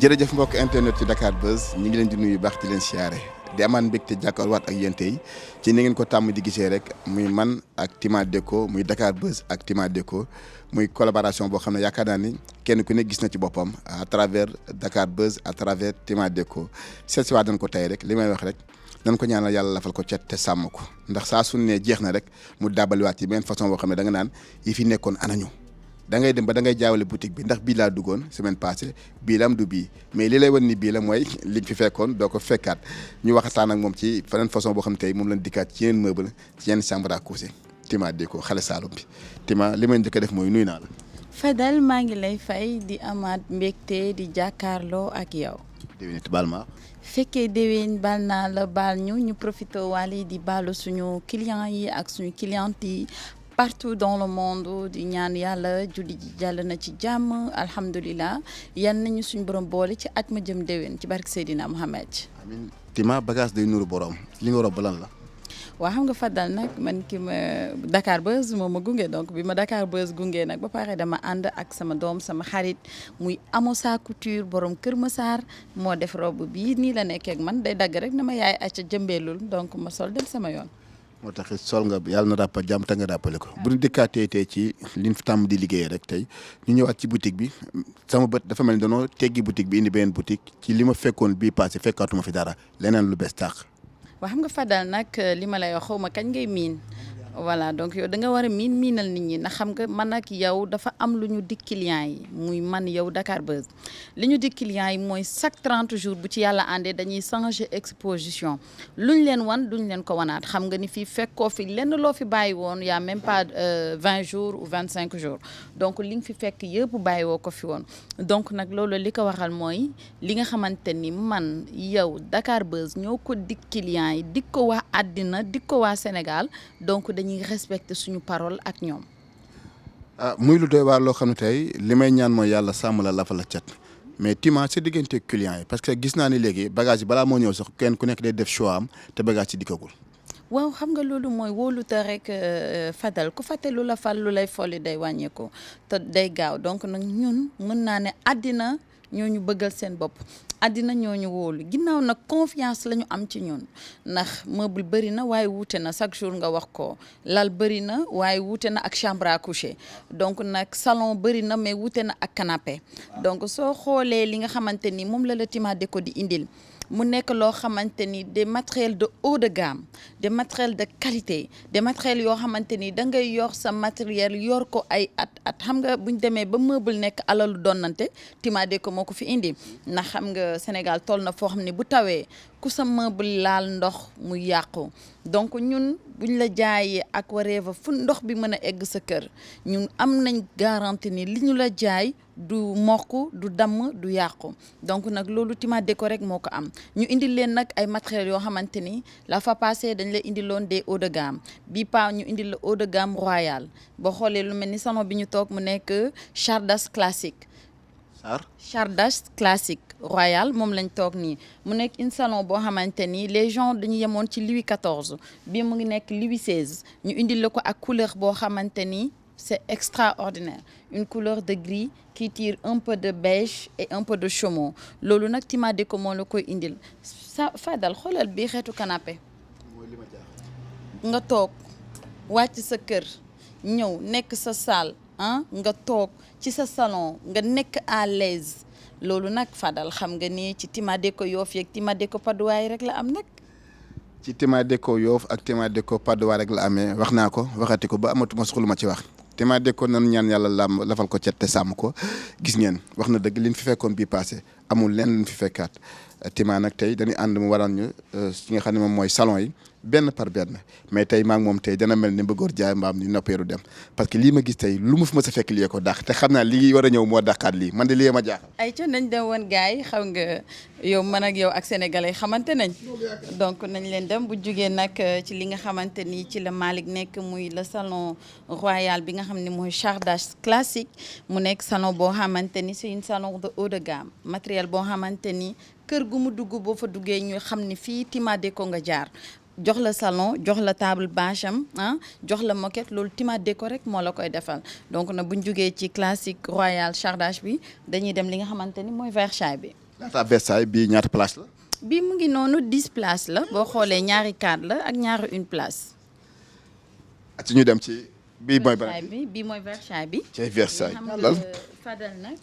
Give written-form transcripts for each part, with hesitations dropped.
jërëjëf mbokk internet ci Dakar Buzz ñi ngi leen di nuyu baax di leen siyaare di amaan mbégte jàkkaarwaat ak yéen tey ci ni ngeen ko tàmm di gisee rek muy man ak Tima Déco muy Dakar Buzz ak Tima Déco muy collaboration boo xam ne yaakaar naa ni kenn ku ne gis na ci boppam à travers Dakar Buzz à travers Tima Déco seet si waat dañ ko tey rek li may wax rek nan ko ñaanal yàlla lafal ko cet te sàmm ko ndax saa su ne jeex na rek mu dàbbaliwaat ci benn façon boo xam ne da nga naan yi fi nekkoon anañu da ngay dem ba da ngay jaawale boutique bi ndax bii laa duggoon semaine passée bii la am du bii mais li lay wan ni bii la mooy liñ fi fekkoon doo ko fekkaat ñu waxtaan ak moom ci beneen façon boo xam tey moom lañ dikkaat ci yeneen meuble ci yenn chambre à coucher Tima Déco xale Saalum bi Tima li may njëkk a def mooy nuyu naa la. Fadel maa ngi lay fay di amaat mbégte di jàkkaarloo ak yow. déwénit baal ma. fekkee déwén baal naa la baal ñu profité waale di baalu suñu clients yi ak suñu clientes yi. partout dans le monde di ñaan yàlla julli ji jàll na ci jàmm alhamdulilah yan nañu suñu borom boole ci at ma jëm déwén ci barke Seydina Mohamed. amiin Tima bagage day nuru borom li nga rob lan la. waaw xam nga Fadal nag man ki ma Dakar Buzz moo ma gunge donc bi ma Dakar Buzz gunge nag ba pare dama ànd ak sama doom sama xarit muy Amosa Couture borom Kër Massar moo def robe bii nii la nekkee ak man day dagg rek na ma yaay acca jëmbeelul donc ma sol dem sama yoon. moo tax sol nga yàlla na rappal jàmm te nga rappale ko bu ñu dikkaatee tey ci liñ fi tàmm di liggéeyee rek tey ñu ñëwaat ci boutique bi sama bët dafa mel ni dañoo teggi boutique bi indi beneen boutique ci li ma fekkoon bii passé fekkaatuma fi dara leneen lu bees tàq. waaw xam nga Fadal nag li ma lay wax xaw ma kañ ngay miin voilà donc yow da nga war a miinal nit ñi ndax xam nga man ak yow dafa am lu ñu dig clients yi muy man yow Dakar Buzz li ñu dig clients yi mooy chaque 30 jours bu ci yàlla àndee dañuy changer exposition luñ leen wan duñ leen ko wanaat xam nga ni fii fekkoo fi lenn loo fi bàyyi woon y a même pas 20 jours ou 25 jours donc li nga fi fekk yëpp bàyyi woo ko fi woon donc nag loolu li ko waxal mooy li nga xamante ni man yow Dakar Buzz ñoo ko dig clients yi dig ko waa àddina dig ko waa Sénégal donc dañuy respecter suñu parole ak ñoom. muy lu doy waar loo xam ne tey li may ñaan mooy yàlla sàmm la lafa la cat mais Tima sa diggante client yi parce que gis naa ni léegi bagage yi balaa moo ñëw sax kenn ku nekk day def choix am te bagage ci dikkagul. waaw xam nga loolu mooy wóolute rek Fadal ku fàtte lu la fal lu lay folli day wàññeeku te day gaaw donc nag ñun mën naa ne àddina ñoo ñu bëggal seen bopp. àddina ñooñu wóolu ginnaaw nag confiance la ñu am ci ñun ndax meuble bëri na waaye wuute na chaque jour nga wax ko lal bëri na waaye wuute na ak chambre à coucher donc nag salon bëri na mais wuute na ak canapé donc soo xoolee li nga xamante ni moom la Tima Déco di indil mu nekk loo xamante ni des matériels de haut de gamme des matériels de qualité des matériels yoo xamante ni da ngay yor sa matériel yor ko ay at xam nga buñ demee ba meuble nekk alalu donnante Tima Déco moo ko fi indi ndax xam nga Sénégal toll na foo xam ne bu tawee ku sa meuble laal ndox mu yàqu donc ñun buñ la jaayee ak wareeva fu ndox bi mën a egg sa kër ñun am nañ garantie ni li ñu la jaay du mokk du damm du yàqu donc nag loolu Tima Déco rek moo ko am ñu indil leen nag ay matériels yoo xamante ni la fa passé dañ la indiloon des hauts de gamme bii pa ñu indil la haut de gamme royal boo xoolee lu mel ni salon bi ñu toog mu nekk Chardas classique Chardas classique royal moom lañ toog nii mu nekk une salon boo xamante ni les gens dañu yemoon ci Louis XIV bii mu ngi nekk Louis XVI ñu indil la ko ak couleur boo xamante ni c'est extraordinaire une couleur de gris qui tire un peu de beige et un peu de chaumon loolu nag Tima Déco moo la koy indil sa Fadal xoolal bii xeetu canapé nga toog wàcc sa kër ñëw nekk sa salle nga toog ci sa salon nga nekk à l'aise loolu nag Fadal xam nga ni ci Tima Déco Yoff yeeg Tima Déco Padois rek la am nag. ci Tima Déco Yoff ak Tima Déco Padois rek la amee wax naa ko waxati ko ba amatuma soxla ma ci wax Tima Déco nan ñaan yàlla lafal ko cet te sàmm ko gis ngeen wax na dëgg liñ fi fekkoon bii passé amul leen luñ fi fekkaat Tima nag tey dañuy ànd mu waral ñu ci nga xam ne moom mooy salon yi benn par benn mais tey maa ngi moom tey dana mel ni mbëggoor jaay mbaam ni noppeeru dem parce que lii ma gis tey lu mu fi ma sa fekk lii ko dàq te xam naa lii war a ñëw moo dàqaat lii man de lii ma jaaxal. ay ca nañ dem woon gars yi xam nga yow man ak yow ak sénégalais xamante nañ donc nañ leen dem bu jugee nag ci li nga xamante ni ci la Malick nekk muy le salon royal bi nga xam ne mooy Chardas classique mu nekk salon boo xamante ni c'est une salon de haut de gamme matériel boo xamante ni kër gu mu dugg boo fa duggee ñu xam ni fii Tima Déco nga jaar. jox la salon jox la table bâche am jox la moquette loolu Tima Déco rek moo la koy defal donc nag bu ñu jugee ci classique royal Chardas bi dañuy dem li nga xamante ni mooy Versailles bi. laata Versailles bii ñaata place la. bii mu ngi noonu 10 places la boo xoolee ñaari 4 la ak ñaari 1 place. ci ñu dem ci bii mooy Versailles bii mooy Versailles bi. ci Versailles xam nga Fadal nag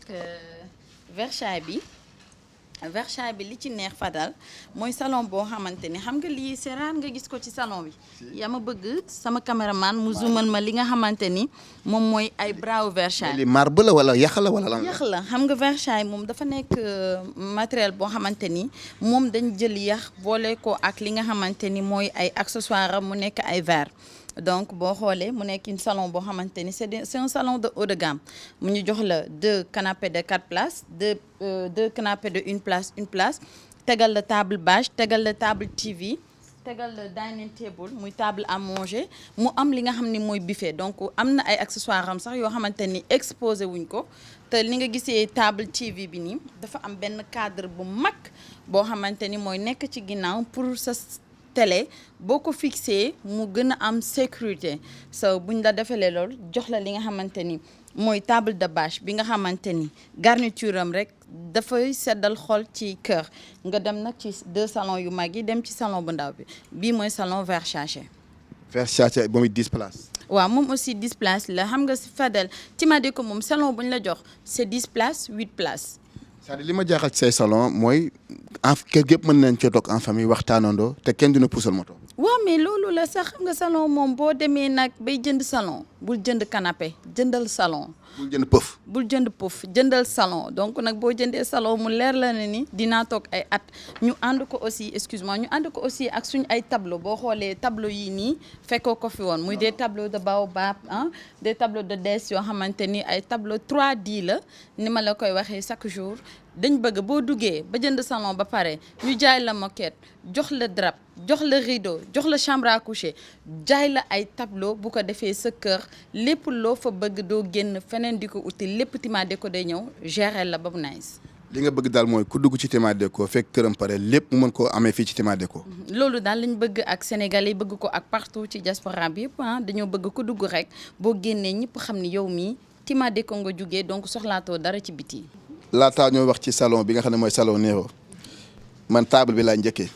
Versailles bi li ci neex Fadal mooy salon boo xamante ni xam nga lii c'est rare nga gis ko ci salon bi. yaa ma bëgg sama caméraman mu zoomal ma li nga xamante ni moom mooy ay braw Versailles. li marbre la wala yax la wala lan la. yax la xam nga Versailles moom dafa nekk matériel boo xamante ni moom dañ jël yax boole ko ak li nga xamante ni mooy ay accessoires am mu nekk ay verre. donc boo xoolee mu nekk une salon boo xamante ni c'est un salon de haut de gamme mu ñu jox la 2 canapés de 4 places 2 canapés de 1 place tegal la table bâche tegal la table TV tegal la dining table muy table à manger mu am li nga xam ni mooy buffet donc am na ay accessoires am sax yoo xamante ni exposé wuñ ko te li nga gisee table TV bi nii dafa am benn cadre bu mag boo xamante ni mooy nekk ci ginnaaw pour sa télé boo ko fixé mu gën a am sécurité so buñ la defalee loolu jox la li nga xamante ni mooy table de bâche bi nga xamante ni garniture am rek dafay seddal xol ci kër nga dem nag ci 2 salons yu mag yi dem ci salon bu ndaw bi bii mooy salon Versace. Versace ba muy 10 places. waaw moom aussi 10 places la xam nga si Fadel Tima Déco moom salon bu ñu la jox c'est 10 places 8 places. c'est-à-dire li ma jaaxal ci say salon mooy kër gépp mën nañ cee toog en famille waxtaanandoo te kenn dina puusal moto. waaw mais loolu la sax xam nga salon moom boo demee nag bay jënd salon bul jënd canapé jëndal salon. bul jënd pëf. bul jënd pëf jëndal salon donc nag boo jëndee salon mu leer la ne ni dinaa toog ay at ñu ànd ko aussi excuse-moi ñu ànd ko aussi ak suñu ay tableau boo xoolee tableau yi nii fekkoo ko fi woon muy des tableaux de baobab des tableaux de Dess yoo xamante ni ay tableau 3D la ni ma la koy waxee chaque jour dañ bëgg boo duggee ba jënd salon ba pare ñu jaay la moquette jox la drap jox la rideau jox la chambre à coucher jaay la ay tableau bu ko defee sa kër lépp loo fa bëgg doo génn feneen di ko uti lépp Tima Déco day ñëw gérer la ba mu nice. li nga bëgg daal mooy ku dugg ci Tima Déco fekk këram pare lépp mu mën koo amee fii ci Tima Déco. loolu daal lañ bëgg ak Sénégalais bëgg ko ak partout ci diaspora bi yëpp dañoo bëgg ku dugg rek boo génnee ñëpp xam ni yow mii Tima Déco nga jugee donc soxlaatoo dara ci biti. laataa ñoo wax ci salon bi nga xam ne mooy salon Nero man table bi laa njëkkee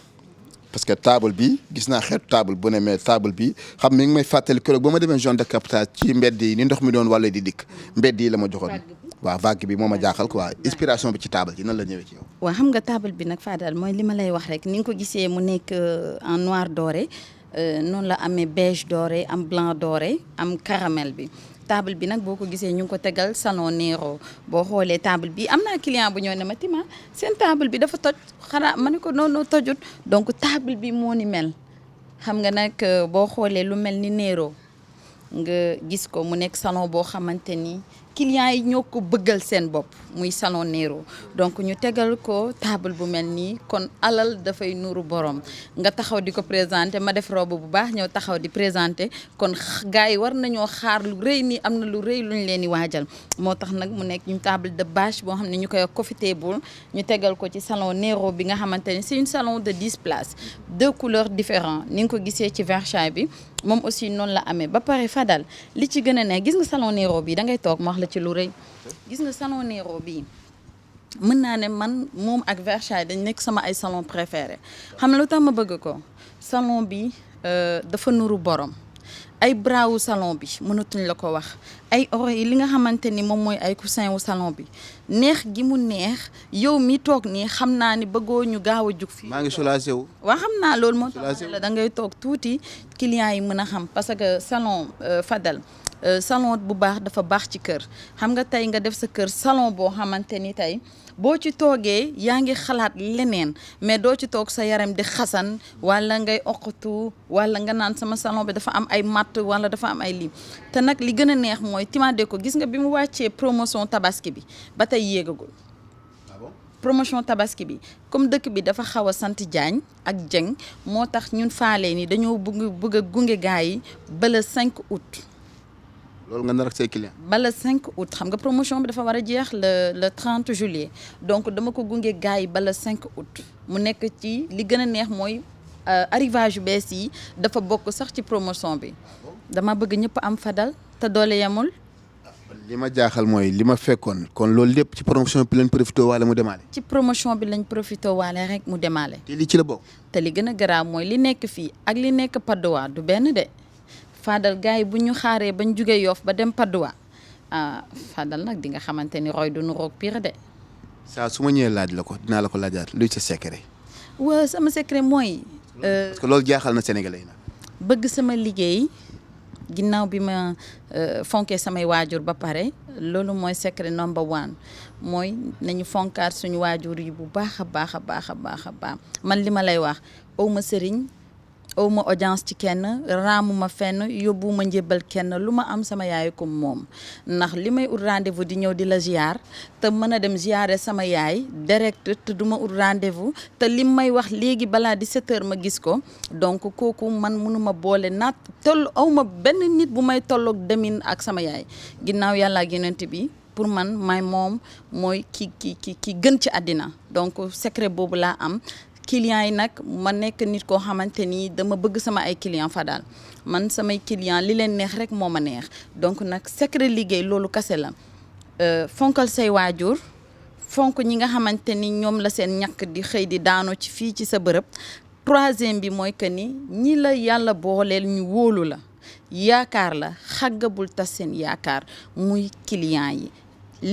parce que table bi gis naa xeetu table bu ne mais table bi xam mi ngi may fàttali keroog ba ma demee zone de captage ci mbedd yi ni ndox mi doon wàlle di dikk mbedd yi la ma joxoon. waaw vague bi moo ma jaaxal quoi inspiration bi ci table ji nan la ñëwee ci yow. waaw xam nga table bi nag Fadal mooy li ma lay wax rek ni nga ko gisee mu nekk en noir doré noonu la amee beige doré am blanc doré am caramel bi. table bi nag boo ko gisee ñu ngi ko tegal salon Nero boo xoolee table bi am naa client bu ñëw ne ma Tima seen table bi dafa toj xanaa ma ne ko noonu tojut donc table bi moo ni mel xam nga nag boo xoolee lu mel ni Nero nga gis ko mu nekk salon boo xamante ni clients yi ñoo ko bëggal seen bopp muy salon Nero donc ñu tegal ko table bu mel nii kon alal dafay nuru borom nga taxaw di ko présenter ma def robe bu baax ñëw taxaw di présenter kon gars yi war nañoo xaar lu rëy nii am na lu rëy luñ leen di waajal moo tax nag mu nekk ñu table de bâche boo xam ne ñu koy coffee table ñu tegal ko ci salon Nero bi nga xamante ne c'est une salon de 10 places 2 couleurs différentes ni nga ko gisee ci Versailles bi moom aussi noonu la amee ba pare Fadal li ci gën a ne gis nga salon Nero bi da ngay toog ma wax la ci lu rëy gis nga salon Nero bi mën naa ne man moom ak Versailles dañ nekk sama ay salon préféré xam na lu tax ma bëgg ko salon bi dafa nuru borom ay bras wu salon bi mënatuñ la ko wax ay oreilles li nga xamante ni moom mooy ay coussin wu salon bi neex gi mu neex yow mi toog nii xam naa ni bëggoo ñu gaaw a jug fii. maa ngi soulagé wu. waa xam naa loolu moo tax la da ngay toog tuuti clients yi mën a xam parce que salon Fadal salon bu baax dafa baax ci kër xam nga tey nga def sa kër salon boo xamante ni tey boo ci toogee yaa ngi xalaat leneen mais doo ci toog sa yaram di xasan wala ngay oqatu wala nga naan sama salon bi dafa am ay matt wala dafa am ay lii te nag li gën a neex mooy Tima Déco gis nga bi mu wàccee promotion tabaski bi ba tey yéegagul. promotion tabaski bi comme dëkk bi dafa xaw a sant Diagne ak Dieng moo tax ñun faale ni dañoo bëgg a gunge gars yi ba le 5 août. loolu nga nar ak say client. ba le 5 août xam nga promotion bi dafa war a jeex le 30 juillet donc dama ko gunge gars yi ba le 5 août mu nekk ci li gën a neex mooy arrivage yu bees yi dafa bokk sax ci promotion bi dama bëgg ñëpp am Fadal te doole yemul. li ma jaaxal mooy li ma fekkoon kon loolu lépp ci promotion bi lañ profité waale mu demaale. ci promotion bi lañ profité waale rek mu demaale. te lii ci la bokk. te li gën a garaaw mooy li nekk fii ak li nekk Padoa du benn de Fadal gars yi bu ñu xaaree bañ jugee Yoff ba dem Padoa ah Fadal nag di nga xamante ni roy du nu roog pire de. saa su ma ñëwee laaj la ko dinaa la ko laajaat luy sa secret. waa sama secret mooy. parce que loolu jaaxal na Sénégalais yi nag. bëgg sama liggéey ginnaaw bi ma fonkee samay waajur ba pare loolu mooy secret number one mooy nañu fonkaat suñu waajur yi bu baax a baax a baax a baax a baax man li ma lay wax aw ma sëriñ aw ma audience ci kenn raamu ma fenn yóbbu ma njébbal kenn lu ma am sama yaay ko moom ndax li may ut rendez-vous di ñëw di la ziar te mën a dem ziare sama yaay direct te du ma ut rendez-vous te li may wax léegi balaa 17h ma gis ko donc kooku man mënuma boole naat toll aw ma benn nit bu may tolloog demin ak sama yaay ginnaaw yàlla ak yonent bi pour man may moom mooy ki gën ci àddina donc secret boobu laa am. clients yi nag ma nekk nit koo xamante ni dama bëgg sama ay clients Fadal man samay clients li leen neex rek moo ma neex donc nag secret liggéey loolu kase la fonkal say waajur fonk ñi nga xamante ni ñoom la seen ñàkk di xëy di daano ci fii ci sa bërëb troisième bi mooy que ni ñi la yàlla booleel ñu wóolu la yaakaar la xàggabul tas seen yaakaar muy clients yi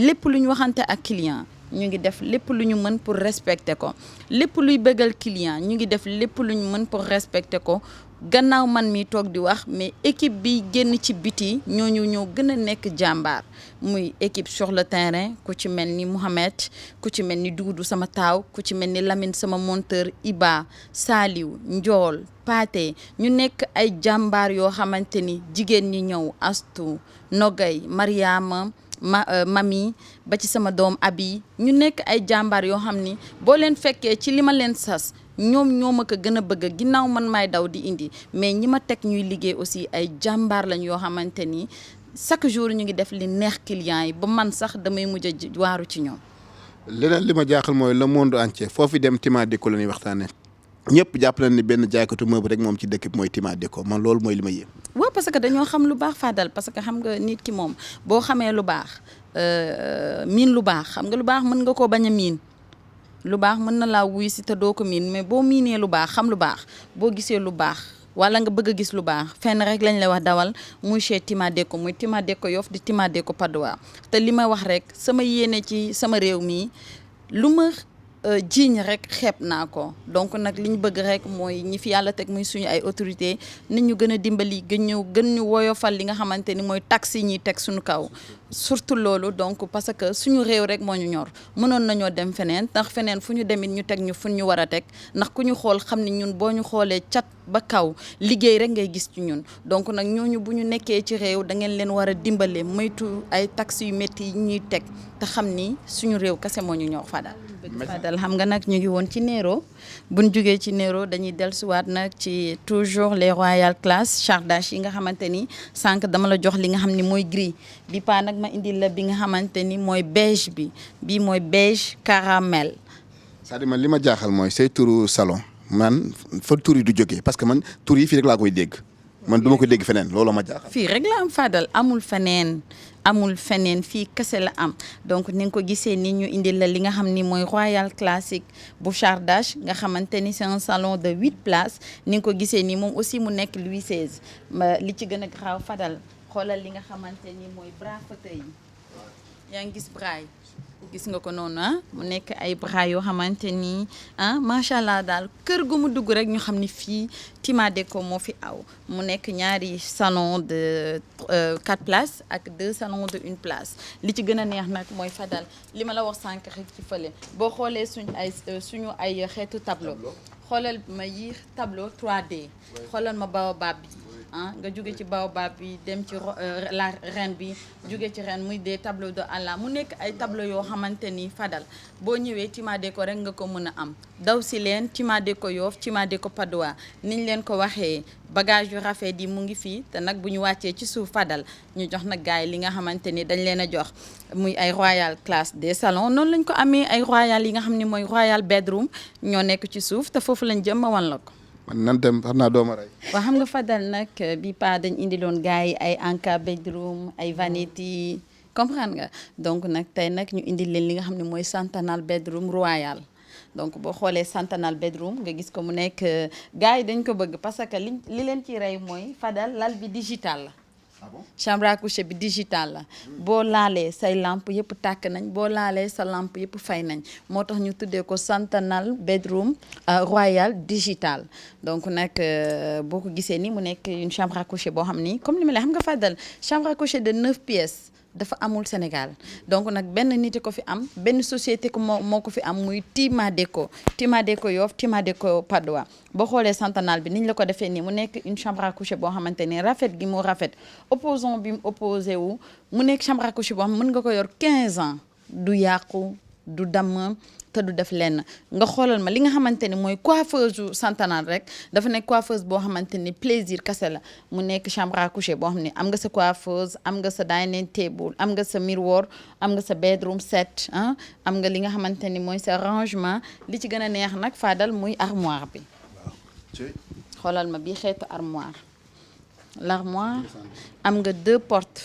lépp lu ñu waxante ak client ñu ngi def lépp lu ñu mën pour respecter ko lépp luy bëggal client ñu ngi def lépp lu ñu mën pour respecter ko gannaaw man mi toog di wax mais équipe bi génn ci biti ñooñu ñoo gën a nekk jàmbaar muy équipe sur le terrain ku ci mel ni Mouhamed ku ci mel ni Doudou sama taaw ku ci mel ni Lamine sama monteur Iba Saliou Ndiol Paate ñu nekk ay jàmbaar yoo xamante ni jigéen ñi ñëw Astu Nogay Mariama mami ba ci sama doom abi ñu nekk ay jàmbaar yoo xam ni boo leen fekkee ci li ma leen sas ñoom ñoo ma ko gën a bëgg ginnaaw man maay daw di indi mais ñi ma teg ñuy liggéey aussi ay jàmbaar lañ yoo xamante ni chaque jour ñu ngi def li neex clients yi ba man sax damay mujj a waaru ci ñoom. leneen li ma jaaxal mooy le monde entier foofu dem Tima Déco la ñuy waxtaanee ñëpp jàpp nañ ni benn jaaykatu meuble rek moom ci dëkk bi mooy Tima Déco man loolu mooy li ma yéem. waaw parce que dañoo xam lu baax Fadal parce que xam nga nit ki moom boo xamee lu baax miin lu baax xam nga lu baax mën nga koo bañ a miin lu baax mën na laa wuy si te doo ko miin mais boo miinee lu baax xam lu baax boo gisee lu baax wala nga bëgg a gis lu baax fenn rek lañ la wax dawal muy chez Tima Déco muy Tima Déco Yoff di Tima Déco Padoa te li ma wax rek sama yéene ci sama réew mi lu ma jiiñ rek xeeb naa ko donc nag li ñu bëgg rek mooy ñi fi yàlla teg muy suñu ay autorité nit ñu gën a dimbali gën ñu woyofal li nga xamante ni mooy taxes yi ñuy teg suñu kaw surtout loolu donc parce que suñu réew rek moo ñu ñor mënoon nañoo dem feneen ndax feneen fu ñu demit ñu teg ñu fu ñu war a teg ndax ku ñu xool xam ni ñun boo ñu xoolee cat ba kaw liggéey rek ngay gis ci ñun donc nag ñooñu bu ñu nekkee ci réew da ngeen leen war a dimbale moytu ay taxes yu métti yi ñuy teg te xam ni suñu réew kese moo ñu ñor Fadal xam nga nag ñu ngi woon ci Nero buñ jugee ci Nero dañuy dellusiwaat nag ci toujours les royal class chardache yi nga xamante ni sànq dama la jox li nga xam ni mooy gris bi paa nag ma indil la bi nga xamante ni mooy beige bi mooy beige caramel. c'est-à-dire man li ma jaaxal mooy say turu salon man fa tur yi du jógee parce que man tur yi fii rek laa koy dégg man du ma ko dégg feneen looloo ma jaaxal. fii rek la am Fadal amul feneen fii kese la am donc ni nga ko gisee ni ñu indil la li nga xam ni mooy royal classique bu chardache nga xamante ni c'est un salon de 8 places ni nga ko gisee ni moom aussi mu nekk Louis XVI li ci gën a graaw Fadal xoolal li nga xamante ni mooy bras fauteuil yi yaa ngi gis bras yi gis nga ko noonu mu nekk ay bras yoo xamante ni macha allah daal kër gu mu dugg rek ñu xam ni fii Tima Déco moo fi aw mu nekk ñaari salon de 4 places ak 2 salons de 1 place li ci gën a neex nag mooy Fadal li ma la wax sànq rek ci fële boo xoolee suñu ay xeetu tableau xoolal ma yi tableau 3D xoolal ma baobab bi nga jóge ci baobab bi dem ci la reine bi jóge ci reine muy des tableaux de Allah mu nekk ay tableau yoo xamante ni Fadal boo ñëwee Tima Déco rek nga ko mën a am daw si leen Tima Déco Yoff Tima Déco Padoa niñ leen ko waxee bagage yu rafet yi mu ngi fii te nag bu ñu wàccee ci suuf Fadal ñu jox nag gars yi li nga xamante ni dañ leen a jox muy ay royal classe des salons noonu lañ ko amee ay royal yi nga xam ne mooy royal bedroom ñoo nekk ci suuf te foofu lañ jëm ma wan la ko. man nan dem xam naa dooma rey. waaw xam nga Fadal nag bi pa dañ indiloon gars yi ay Anka bedroom ay vanity comprendre nga donc nag tey nag ñu indi leen li nga xam ne mooy Santanal bedroom royal donc boo xoolee Santanal bedroom nga gis ko mu nekk gars yi dañ ko bëgg parce que li leen ci rey mooy Fadal lal bi digital la. Ah bon? Chambre à coucher bi digital la boo laalee say lampe yëpp tàkk nañ boo laalee sa lampe yëpp fay nañ moo tax ñu tuddee ko Santanal bedroom royal digital donc nag boo ko gisee ni mu nekk une chambre à coucher boo xam ni comme li ma la xam nga Fadal chambre à coucher de 9 pièces dafa amul Sénégal donc nag benn nit ko fi am benn société ko moo ko fi am muy Tima Déco Yoff Tima Déco Padoa boo xoolee Santanal bi niñ la ko defee nii mu nekk une chambre à coucher boo xamante ni rafet gi mu rafet opposant bi mu opposé wu mu nekk chambre à coucher boo xam mën nga ko yor 15 ans du yàqu du damm te du def lenn nga xoolal ma li nga xamante ni mooy coiffeuse Santanal rek dafa nekk coiffeuse boo xamante ni plaisir kese la mu nekk chambre à coucher boo xam ne am nga sa coiffeuse am nga sa dining table am nga sa miroir am nga sa bedroom set am nga li nga xamante ni mooy sa rangement li ci gën a neex nag Fadal muy armoire bi xoolal ma bii xeetu armoire l'armoire am nga 2 portes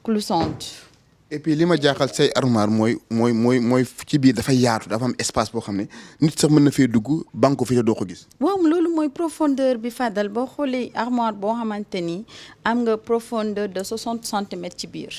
cloisonnées. et puis li ma jaaxal say armoire mooy ci biir dafa yaatu dafa am espace boo xam ne nit sax mën na fee dugg banque fi te doo ko gis. waaw loolu mooy profondeur bi Fadal boo xoolee armoire boo xamante ni am nga profondeur de 60 centimètres ci biir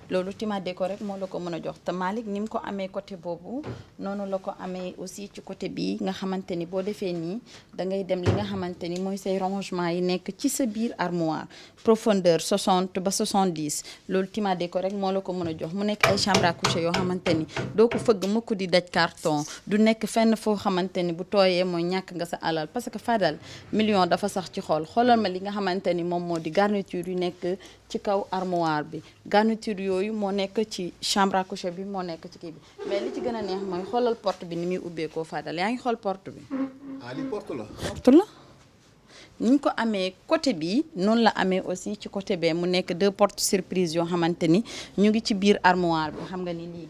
loolu Tima Déco rek moo la ko mën a jox te Malick ni mu ko amee côté boobu noonu la ko amee aussi ci côté bii nga xamante ni boo defee nii da ngay dem li nga xamante ni mooy say rangement yi nekk ci sa biir armoire profondeur 60 ba 70 loolu Tima Déco rek moo la ko mën a jox mu nekk ay chambre à coucher yoo xamante ni doo ko fëgg mukk di daj carton du nekk fenn foo xamante ni bu tooyee mooy ñàkk nga sa alal parce que Fadal million dafa sax ci xool xoolal ma li nga xamante ni moom moo di garniture yu nekk ci kaw armoire bi garniture yooyu moo nekk ci chambre à coucher bi moo nekk ci kii bi mais li ci gën a neex mooy xoolal porte bi ni muy ubbeekoo Fadal yaa ngi xool porte bi. ah li porte la. porte la ni ñu ko amee côté bi noonu la amee aussi ci côté bee mu nekk 2 portes surprise yoo xamante ni ñu ngi ci biir armoire bi xam nga ni lii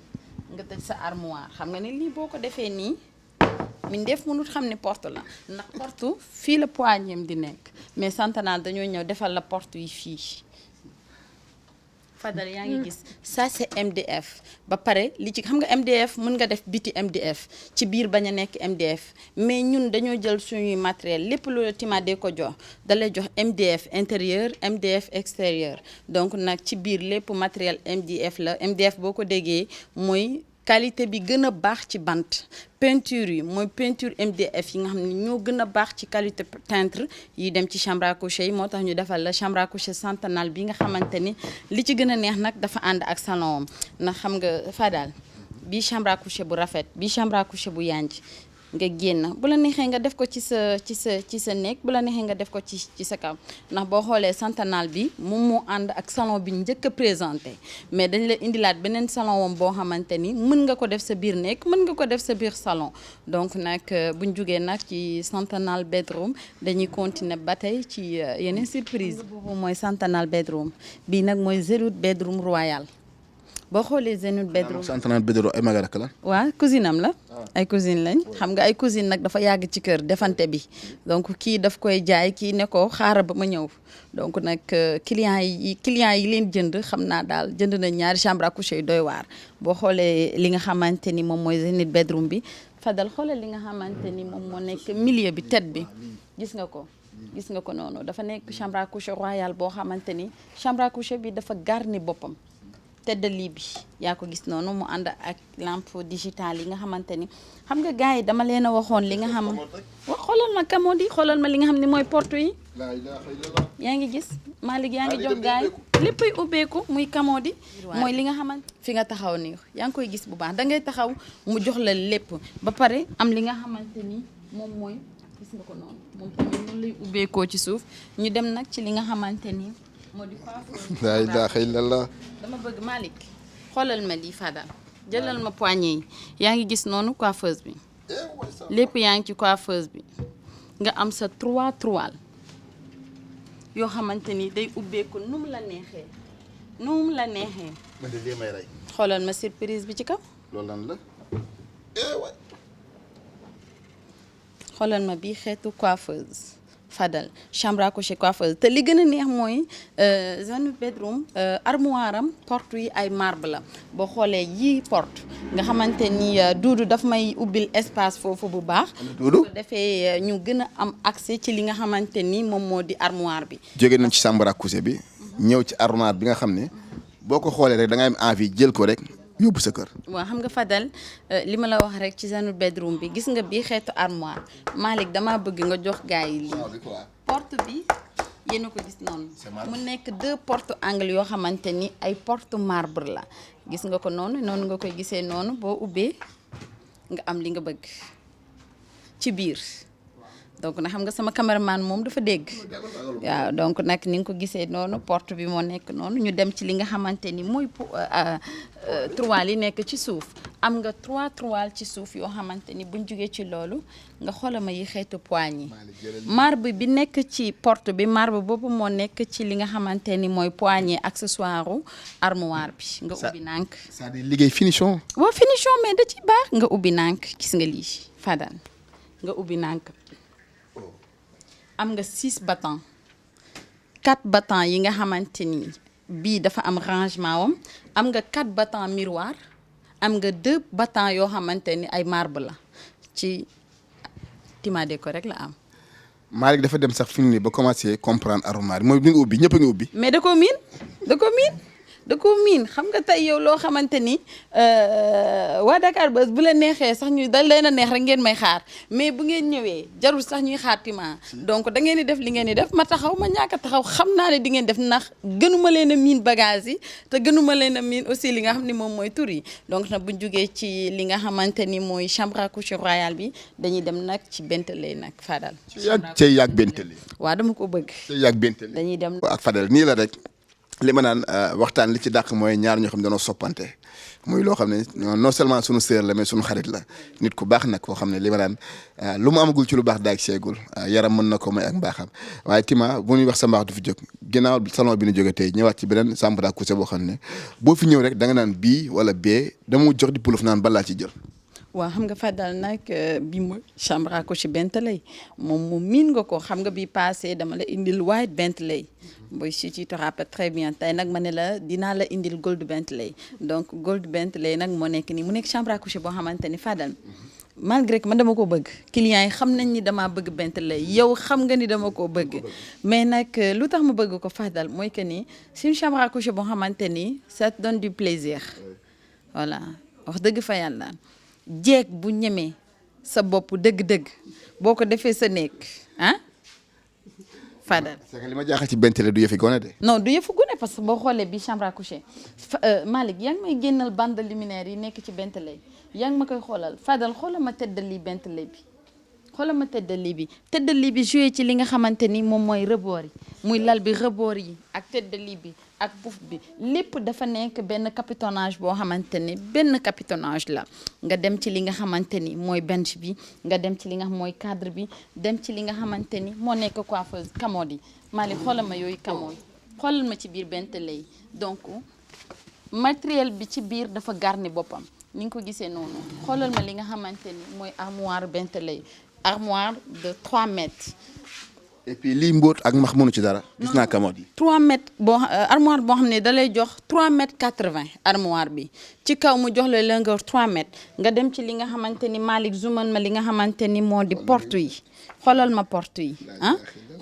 nga tëj sa armoire xam nga ni lii boo ko defee nii min def mënut xam ne porte la ndax porte fii la poignée di nekk mais Santanal dañoo ñëw defal la porte yi fii. Fadal yaa ngi gis ça c'est MDF ba pare li ci xam nga MDF mën nga def biti MDF ci biir bañ a nekk MDF mais ñun dañoo jël suñuy matériel lépp lu Tima Déco jox dalay jox MDF intérieur MDF extérieur donc nag ci biir lépp matériel MDF la MDF boo ko déggee mooy qualité bi gën a baax ci bant peinture yi mooy peinture MDF yi nga xam ne ñoo gën a baax ci qualité peintre yi dem ci chambre à coucher yi moo tax ñu defal la chambre à coucher Santanal bi nga xamante ni li ci gën a neex nag dafa ànd ak salon am ndax xam nga Fadal bii chambre à coucher bu rafet bii chambre à coucher bu yanj nga génn bu la neexee nga def ko ci sa néeg bu la neexee nga def ko ci sa kaw ndax boo xoolee Santanal bi moom moo ànd ak salon bi njëkk a présenté mais dañ la indilaat beneen salon wam boo xamante ni mën nga ko def sa biir néeg mën nga ko def sa biir salon donc nag buñ jógee nag ci Santanal bedroom dañuy continuer ba tey ci yeneen surprise boobu mooy Santanal bedroom bii nag mooy Zenith bedroom royal boo xoolee Zenith bedroom Santanal bedroom ay magarak la. waaw cousine am la. ay cousine lañ xam nga ay cousine nag dafa yàgg ci kër defante bi donc kii daf koy jaay kii ne ko xaaral ba ma ñëw donc nag clients yi leen jënd xam naa daal jënd nañ ñaari chambre à coucher yu doy waar boo xoolee li nga xamante ni moom mooy Zenith bedroom bi Fadal xoolal li nga xamante ni moom moo nekk milieu bi tête bi gis nga ko noonu dafa nekk chambre à coucher royal boo xamante ni chambre à coucher bi dafa garni boppam tête de lit bi yaa ko gis noonu mu ànd ak lampe digitale yi nga xamante ni xam nga gars yi dama leen a waxoon li nga xam wax xoolal ma commode yi xoolal ma li nga xam ne mooy porte yi yaa ngi gis Malick yaa ngi jox gars yi léppay ubbeeku muy commode yi mooy li nga xamante fi nga taxaw nii yaa ngi koy gis bu baax da ngay taxaw mu jox la lépp ba pare am li nga xamante ni moom mooy gis nga ko noonu moom tamit noonu lay ubbeekoo ci suuf ñu dem nag ci li nga xamante ni moo di coiffeuse. laa ilaaha illallah. dama bëgg Malick xoolal ma lii Fadal jëlal ma poignée yi yaa ngi gis noonu coiffeuse bi lépp yaa ngi ci coiffeuse bi nga am sa 3 toiles yoo xamante ni day ubbeeku nu mu la neexee man de lii may rey. xoolal ma surprise bi ci kaw. loolu lan la. xoolal ma bii xeetu coiffeuse Fadal chambre à coucher coiffeuse te li gën a neex mooy zone bedroom armoire am porte yi ay marbre la boo xoolee yii porte nga xamante ni duudu daf may ubbil espace foofu bu baax. duudu ko defee ñu gën a am accès ci li nga xamante ni moom moo di armoire bi. jóge nañ ci chambre à coucher bi ñëw ci armoire bi nga xam ne boo ko xoolee rek da ngay am envie jël ko rek yóbbu sa kër. waaw xam nga Fadal li ma la wax rek ci zone bedroom bi gis nga bii xeetu armoire Malick damaa bëgg nga jox gars yi lii porte bi yéen a ko gis noonu mu nekk 2 porte angle yoo xamante ni ay porte marbre la gis nga ko noonu nga koy gisee noonu boo ubbee nga am li nga bëgg ci biir donc nag xam nga sama cameraman moom dafa dégg waaw donc nag ni nga ko gisee noonu porte bi moo nekk noonu ñu dem ci li nga xamante ni mooy tiroir yi nekk ci suuf am nga 3 tiroir ci suuf yoo xamante ni buñ jógee ci loolu nga xoolama yi xeetu poignée marbre bi nekk ci porte bi marbre boobu moo nekk ci li nga xamante ni mooy poignée accessoire armoire bi nga ubbi nànk c'est-à-dire liggéey finition. waaw finition mais da ci baax nga ubbi nànk gis nga lii Fadal nga ubbi nànk am nga 6 battants 4 battants yi nga xamante ni bii dafa am rangement am nga 4 battants miroir am nga 2 battants yoo xamante ni ay marbre la ci Tima Déco rek la am. Malick dafa dem sax fi mu ne ba commencé comprendre armoire mooy bi nga ubbi ñëpp a ngi ubbi. mais da koo miin xam nga tey yow loo xamante ni waa Dakar Buzz bu la neexee sax ñu da leen a neex rek ngeen may xaar mais bu ngeen ñëwee jarul sax ñuy xaar Tima donc da ngeen di def li ngeen di def ma taxaw ma ñàkk a taxaw xam naa ne di ngeen def ndax gënuma leen a miin bagage yi te gënuma leen a miin aussi li nga xam ni moom mooy tur yi donc nag buñ jógee ci li nga xamante ni mooy chambre à coucher royal bi dañuy dem nag ci Bentley nag Fadal. cey yàgg Bentley. waaw dama ko bëgg. cey yàgg Bentley. dañuy dem ak Fadal nii la rek. li ma naan waxtaan li ci dàq mooy ñaar ñoo xam ne dañoo soppante muy loo xam ne non seulement suñu sœur la mais suñu xarit la nit ku baax nag koo xam ne li ma naan lu mu amagul ci lu baax daag seegul yaram mën na ko may ak mbaaxam waaye Tima bu ñuy wax sa mbaax du fi jóg ginnaaw salon bi ñu jóge tey ñëwaat ci beneen chambre à coucher boo xam ne boo fi ñëw rek da nga naan bii wala bee dama jox di puluf naan balaa ci jël. waaw xam nga Fadal nag bi mooy chambre à coucher Bentley moom miin nga ko xam nga bi passé dama la indil white Bentley booy si tu te rappelles très bien tey nag ma ne la dinaa la indil gold Bentley donc gold Bentley nag moo nekk nii mu nekk chambre à coucher boo xamante ni Fadal malgré que man dama ko bëgg clients yi xam nañ ni damaa bëgg Bentley yow xam nga ni dama koo bëgg mais nag lu tax ma bëgg ko Fadal mooy que ni c'est une chambre à coucher boo xamante ni ça te donne du plaisir voilà wax dëgg fa yàlla jeeg bu ñemee sa bopp dëgg-dëgg boo ko defee sa néeg ah Fadal. c'est que li ma jaaxal ci Bentley du yëfi gone de. non du yëfu gone parce que boo xoolee bi chambre à coucher Malick yaa ngi may génnal bande luminaire yi nekk ci Bentley yaa ngi ma koy xoolal Fadal xoolal ma tête de lit Bentley bi xoolal ma tête de lit bi joué ci li nga xamante ni moom mooy rebord yi muy lal bi rebord yi ak tête de lit bi ak pouf bi lépp dafa nekk benn capitonnage boo xamante ni benn capitonnage la nga dem ci li nga xamante ni mooy bench bi nga dem ci li nga xam mooy cadre bi dem ci li nga xamante ni moo nekk coiffeuse commode yi Malick xoolal ma yooyu commode xoolal ma ci biir Bentley donc matériel bi ci biir dafa garni boppam ni nga ko gisee noonu xoolal ma li nga xamante ni mooy armoire Bentley armoire de 3 mètres. et puis lii mbóot ak max mënu ci dara. gis naa commode yi. 3 mètres armoire boo xam ne da lay jox 3 mètres 80 armoire bi ci kaw mu jox la longueur 3 mètres nga dem ci li nga xamante ni Malick zoomal ma li nga xamante ni moo di porte yi xoolal ma porte yi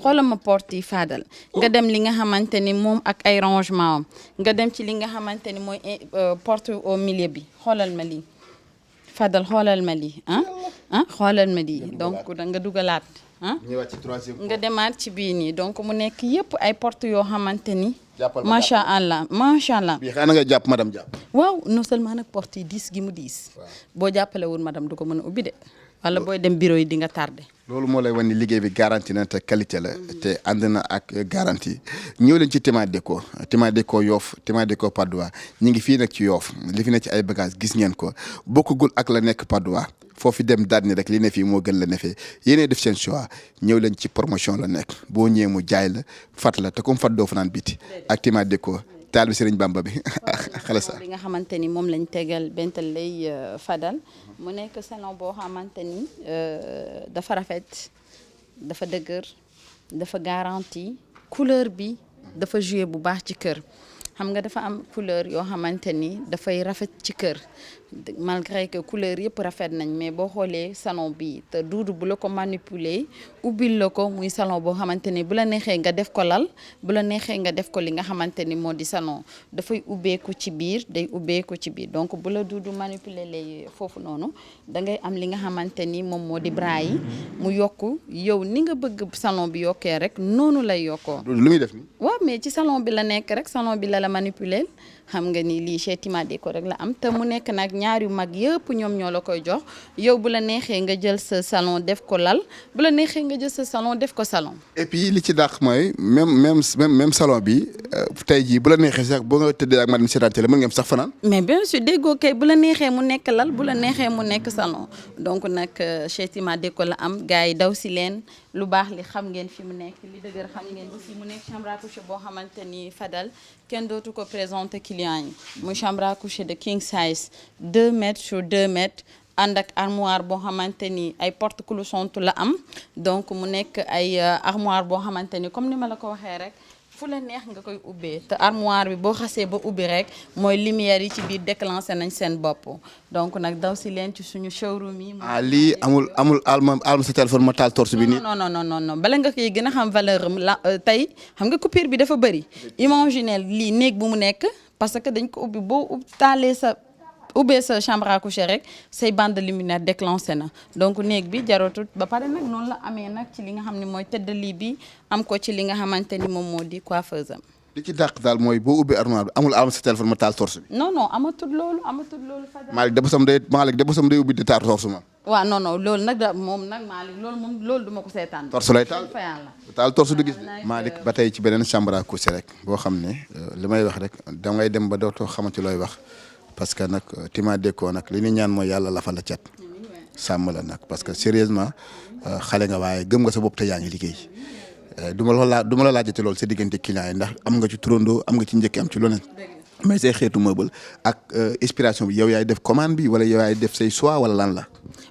xoolal ma porte yi Fadal nga dem li nga xamante ni moom ak ay rangement am nga dem ci li nga xamante ni mooy porte au milieu bi xoolal ma lii Fadal xoolal ma lii xoolal ma lii donc da nga dugalaat ñëwaat ci troisième nga demaat ci bii nii donc mu nekk yëpp ay porte yoo xamante ni macha allah macha allah. bii xanaa nga jàpp madame jàpp. waaw non seulement nag porte yi diis gi mu diis. boo jàppale woon madame du ko mën a ubbi de. wala booy dem bureau yi di nga tardé. loolu moo lay wan ni liggéey bi garanti na te qualité la te ànd na ak garantie ñëw leen ci Tima Déco Yoff Tima Déco Patte d'Oie ñu ngi fii nag ci Yoff li fi ne ci ay bagages gis ngeen ko bokkugul ak la nekk Patte d'Oie foofu dem daal ni rek li ne fii moo gën la ne fee yéenee def seen choix ñëw leen ci promotion la nekk boo ñëwee mu jaay la fat la te comme fat doo fanaan biti ak Tima Déco taal bi Serigne Bamba bi xale sa li nga xamante ni moom lañ tegal Bentley Fadal mu nekk salon boo xamante ni dafa rafet dafa dëgër dafa garanti couleur bi dafa jouer bu baax ci kër xam nga dafa am couleur yoo xamante ni dafay rafet ci kër malgré que couleur yëpp rafet nañ mais boo xoolee salon bi te Doudou bu la ko manipuler ubbil la ko muy salon boo xamante ni bu la neexee nga def ko lal bu la neexee nga def ko li nga xamante ni moo di salon dafay ubbeeku ci biir day ubbeeku ci biir donc bu la Doudou manipuler lay foofu noonu da ngay am li nga xamante ni moom moo di bras yi mu yokku yow ni nga bëgg salon bi yokkee rek noonu lay yokkoo. lu muy def ni waaw mais ci salon bi la nekk rek salon bi la manipuler xam nga ni lii chez Tima Déco rek la am te mu nekk nag ñaar yu mag yëpp ñoom ñoo la koy jox yow bu la neexee nga jël sa salon def ko lal bu la neexee nga jël sa salon def ko salon. et puis li ci dàq mooy même salon bi tey jii bu la neexee sax boo nga tëddee ak madame seetaan télé mën ngeen sax fanaan. mais bien sûr déggoo kay bu la neexee mu nekk lal bu la neexee mu nekk salon donc nag chez Tima Déco la am gars yi daw si leen lu baax li xam ngeen fi mu nekk li dëgër xam ngeen aussi mu nekk chambre à coucher boo xamante ni Fadal kenn dootu ko présenté client yi muy chambre à coucher de king size 2 mètres sur 2 mètres ànd ak armoire boo xamante ni ay porte cloisonneuse la am donc mu nekk ay armoire boo xamante ni comme ni ma la ko waxee rek fu la neex nga koy ubbee te armoire bi boo xasee ba ubbi rek mooy lumière yi ci biir déclenché nañ seen bopp donc nag daw si leen ci suñu showroom yi. lii amul alma sa téléphone ma taal torche bi nii. non bala nga koy gën a xam valeur am la tey xam nga coupure bi dafa bëri. imaginer lii néeg bu mu nekk parce que dañ ko ubbi boo taalee sa ubbee sa chambre à coucher rek say bande luminaire déclenché na donc néeg bi jaratut ba pare nag noonu la amee nag ci li nga xam ne mooy tëdd lii bi am ko ci li nga xamante ni moom moo di coiffeuse am. li ci dàq daal mooy boo ubbee armoire bi amul alma sa téléphone ma taal torche bi. non amatul loolu Fadal. Malick de day ubbi di taal torche ma. waaw non loolu nag moom nag Malick loolu duma ko seetaan. torche lay taal torche du gis. Malick ba tey ci beneen chambre à coucher rek boo xam ne li may wax rek dangay dem ba dootoo xamante looy wax parce que nag Tima Déco nag li ñu ñaan mooy yàlla lafa la cat sàmm la nag parce que sérieusement xale nga waaye gëm nga sa bopp te yaa ngi liggéey du ma la laajate loolu sa diggante client yi ndax am nga ci turandoo am nga ci njëkk am ci lu ne mais say xeetu meuble ak inspiration bi yow yaay def commande bi wala yow yaay def say choix wala lan la.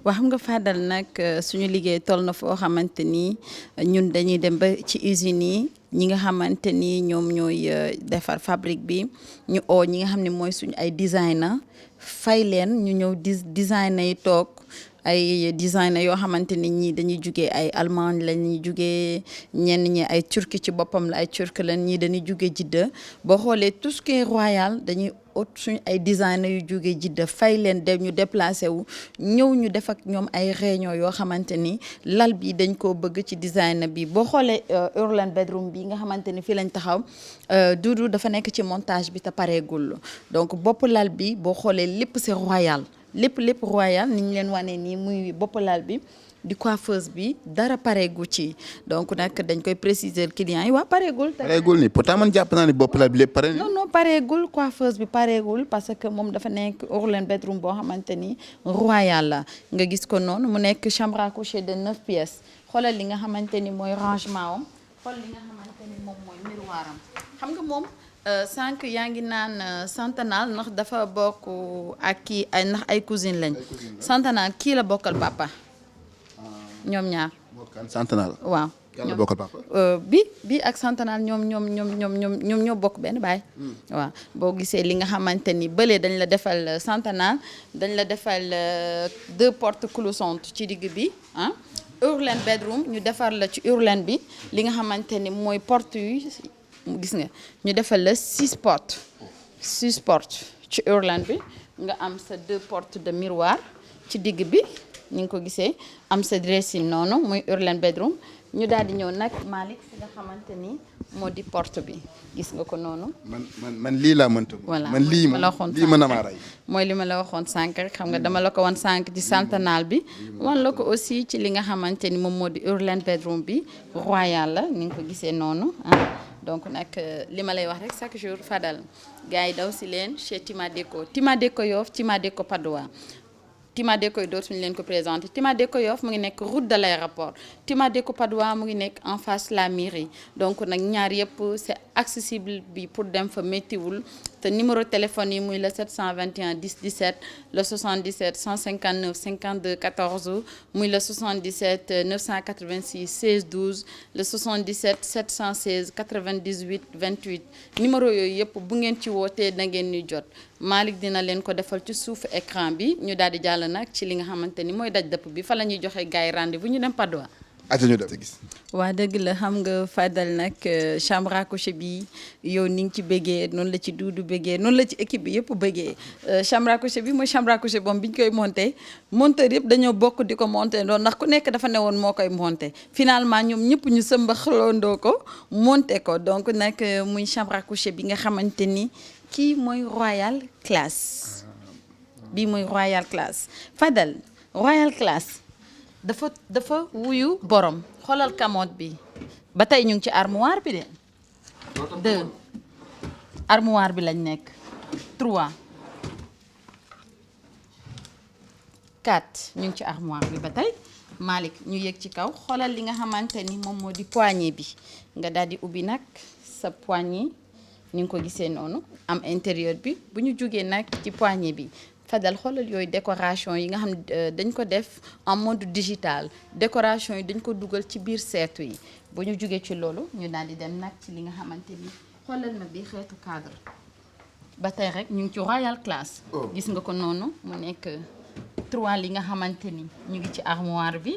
waaw xam nga Fadal nag suñu liggéey toll na foo xamante ni ñun dañuy dem ba ci usines yi ñi nga xamante ni ñoom ñooy defar fabrique bi ñu ñi nga xam ne mooy suñu ay designer fay leen ñu ñëw designer yi toog ay designer yoo xamante ni ñii dañuy jugee ay Allemagne la ñuy jugee ñenn ñi ay Turquie ci boppam la ay Turc la ñii dañuy jugee Jidda boo xoolee tout ce qui est royal dañuy suñu ay designer yu jugee Jidda fay leen dem ñu déplacé wu ñëw ñu def ak ñoom ay réunion yoo xamante ni lal bi dañ koo bëgg ci designer bi boo xoolee Hurlen bedroom bi nga xamante ni fii lañ taxaw Doudou dafa nekk ci montage bi te pareegul donc bopp lal bi boo xoolee lépp c'est royal lépp royal ni ñu leen wane nii muy bopp lal bi di coiffeuse bi dara pareegu ci donc nag dañ koy préciser client yi waa pareegul. pareegul ni pourtant man jàpp naa ni bopp lal bi lépp pare. non pareegul coiffeuse bi pareegul parce que moom dafa nekk Hurlen bedroom boo xamante ni royal la nga gis ko noonu mu nekk chambre à coucher de 9 pièces xoolal li nga xamante ni mooy rangement am xool li nga xamante ni moom mooy miroir am xam nga moom. sànq yaa ngi naan Centenal ndax dafa bokk ak kii ay ndax ay cousine lañ Centenal kii la bokkal papa ñoom ñaar. Centenal. waaw ñoo bokkal papa. bi ak Centenal ñoom ñoo bokk benn baay. waaw boo gisee li nga xamante ni bële dañ la defal Centenal dañ la defal 2 portes cloisonnées ci digg bi ah. Hurlen bedroom ñu defar la ci Hurlen bi li nga xamante ni mooy porte yi. gis nga ñu defal la 6 portes ci Hurlen bi nga am sa 2 portes de miroir ci digg bi ni nga ko gisee am sa dressing noonu muy Hurlen bedroom ñu daal di ñëw nag Malick fi nga xamante ni moo di porte bi gis nga ko noonu. man lii laa mënta. voilà man lii mën na maa rey. mooy li ma la waxoon sànq rek xam nga dama la ko wan sànq ci Centenal bi wan la ko aussi ci li nga xamante ni moom moo di Hurlen bedroom bi royal la ni nga ko gisee noonu ah. donc nag li ma lay wax rek chaque jour Fadal gars yi daw si leen chez Tima Déco Yoff Tima Déco Padoua Tima Déco yi dootuñu leen ko présenté Tima Déco Yoff mu ngi nekk route de l'aéroport Tima Déco Padoua mu ngi nekk en face la mairie donc nag ñaar yëpp c'est accessible bi pour dem fa méttiwul te numéro téléphone yi muy le 721 10 17 le 77 159 52 14 muy le 77 986 16 12 le 77 716 98 28 numéro yooyu yëpp bu ngeen ci wootee da ngeen ñu jot Malick dina leen ko defal ci suufu écran bi ñu daal di jàll nag ci li nga xamante ni mooy daj dëpp bi fa la ñuy joxe gars yi rendez-vous ñu dem Padoa. ati ñu dem gis. waa dëgg la xam nga Fadal nag chambre à coucher bi yow ni nga ci bëggee noonu la ci Duudu bëggee noonu la ci équipe bi yëpp bëggee chambre à coucher bi mooy chambre à coucher boom bi ñu koy monté monteur yëpp dañoo bokk di ko monté doon ndax ku nekk dafa ne woon moo koy monté finalement ñoom ñëpp ñu sëmba xaloondoo ko monté ko donc nag muy chambre à coucher bi nga xamante ni kii mooy royal class bii mooy royal class Fadal royal class dafa wuyu borom xoolal commode bi ba tey ñu ngi ci armoire bi de 2 armoire bi lañ nekk 3 4 ñu ngi ci armoire bi ba tey Malick ñu yéeg ci kaw xoolal li nga xamante ni moom moo di poignée bi nga daal di ubbi nag sa poignée ni nga ko gisee noonu am intérieur bi bu ñu jógee nag ci poignée bi Fadal xoolal yooyu décoration yi nga xam dañ ko def en mode digital décoration yi dañ ko dugal ci biir seetu yi bu ñu jógee ci loolu ñu daal di dem nag ci li nga xamante ni xoolal ma bi xeetu cadre ba tey rek ñu ngi ci royal class gis nga ko noonu mu nekk 3 li nga xamante ni ñu ngi ci armoire bi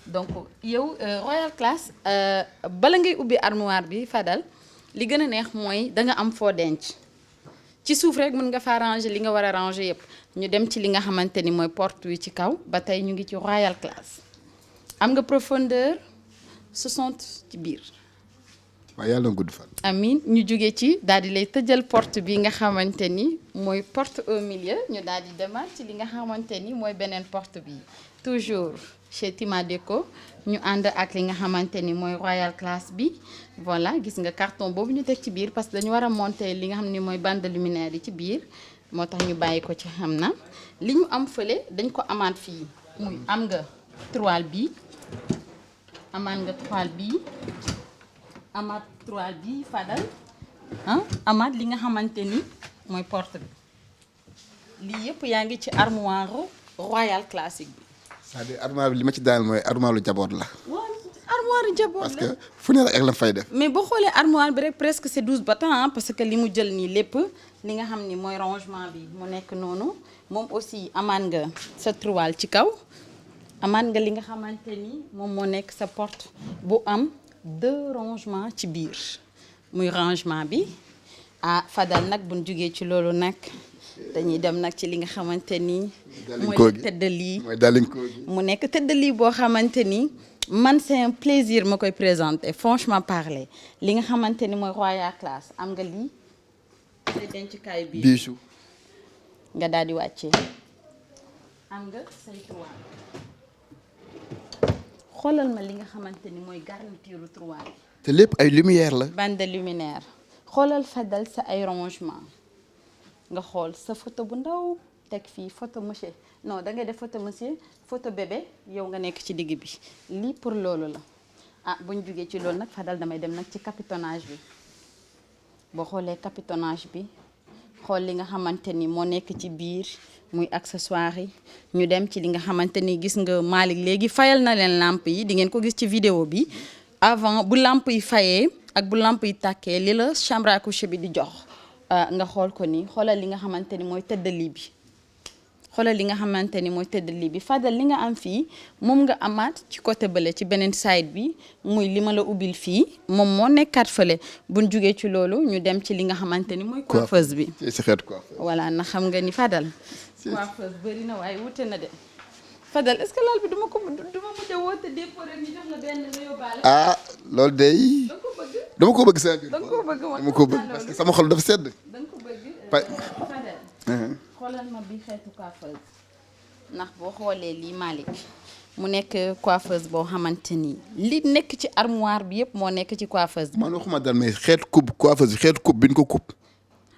donc yow royal class bala ngay ubbi armoire bi Fadal li gën a neex mooy da nga am foo denc ci suuf rek mën nga fa ranger li nga war a ranger yëpp ñu dem ci li nga xamante ni mooy porte wi ci kaw ba tey ñu ngi ci royal class am nga profondeur 60 ci biir. waaw yàlla na gudd fan. amiin ñu jóge ci daal di lay tëjal porte bi nga xamante ni mooy porte au milieu ñu daal di demaat ci li nga xamante ni mooy beneen porte bi toujours chez Tima Déco ñu ànd ak li nga xamante ni mooy royal class bi voilà gis nga carton boobu ñu teg ci biir parce que dañu war a monter li nga xam ni mooy bande luminaire yi ci biir moo tax ñu bàyyi ko ci xam na li ñu am fële dañ ko amaat fii muy am nga toile bi amaat nga toile bi amaat toile bi Fadal amaat li nga xamante ni mooy porte bi lii yëpp yaa ngi ci armoire royal classique bi. c'est-à-dire armoire bi li ma ci daal mooy armoire lu jaboot la. waaw armoire jaboot la parce que fu ne rek ak la fay def. mais boo xoolee armoire bi rek presque c'est 12 battants parce que li mu jël nii lépp li nga xam ni mooy rangement bi mu nekk noonu moom aussi amaan nga sa toile ci kaw amaan nga li nga xamante ni moom moo nekk sa porte bu am 2 rangements ci biir muy rangement bi Fadal nag buñ jugee ci loolu nag dañuy dem nag ci li nga xamante ni mooy tëdd lii mu nekk tëdd lii boo xamante ni man c'est un plaisir ma koy présenter franchement parler li nga xamante ni mooy royal class am nga lii say dencukaay bi biisu nga daal di wàccee am nga say toile xoolal ma li nga xamante ni mooy garniture toile te lépp ay lumière la bande luminaire xoolal Fadal sa ay rangement nga xool sa photo bu ndaw teg fii photo monsieur non da ngay def photo monsieur photo bébé yow nga nekk ci digg bi lii pour loolu la bu ñu jugee ci loolu nag Fadal damay dem nag ci capitonnage bi boo xoolee capitonnage bi xool li nga xamante ni moo nekk ci biir muy accessoire yi ñu dem ci li nga xamante ni gis nga Malick léegi fayal na leen lampe yi di ngeen ko gis ci vidéo bi avant bu lampe yi fayee ak bu lampe yi tàkkee li la chambre à coucher bi di jox nga xool ko ni xoolal li nga xamante ni mooy tëddali bi xoolal li nga xamante ni mooy tëddali bi Fadal li nga am fii moom nga amaat ci côté bële ci beneen side bi muy li ma la ubbil fii moom moo nekkaat fële buñ jugee ci loolu ñu dem ci li nga xamante ni mooy coiffeuse bi si xeetu coiffeuse voilà na xam nga ni Fadal coiffeuse bëri na waaye wute na de Fadal est-ce que laal bi duma mujj a woote dépôt rek ñu jox la benn nga yóbbaale loolu day dama ko bëgg sa biir dama ko bëgg parce que sama xol dafa sedd da nga ko bëgg Fadal xoolal ma bi xeetu coiffeuse ndax boo xoolee lii Malick mu nekk coiffeuse boo xamante ni li nekk ci armoire bi yëpp moo nekk ci coiffeuse bi. man waxuma dal mais xeetu coupe coiffeuse bi xeetu coupe bi ñu ko coupe.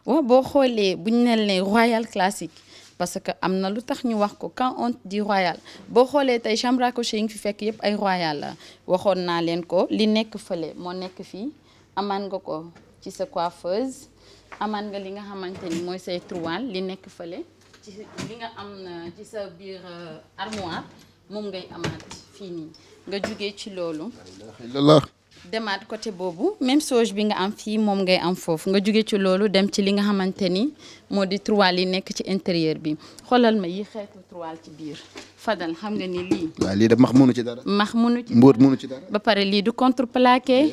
waaw boo xoolee bu ñu ne royal classique parce que am na lu tax ñu wax ko quand on dit royal boo xoolee tey chambre à coucher yi ngi fi fekk yëpp ay royal la waxoon naa leen ko li nekk fële moo nekk fii amaan nga ko ci sa coiffeuse amaat nga li nga xamante ni mooy say troual li nekk fële ci li nga am ci sa biir armoire moom ngay amaat fii nii nga jugee ci loolu demaat côté boobu même chose bi nga am fii moom ngay am foofu nga jóge ci loolu dem ci li nga xamante ni moo di troual yi nekk ci intérieur bi xoolal ma yi xeetu troual ci biir Fadal xam nga ni lii. waaw lii de max mënu ci dara. max mënu ci mbóot mënu ci dara. ba pare lii du contreplaqué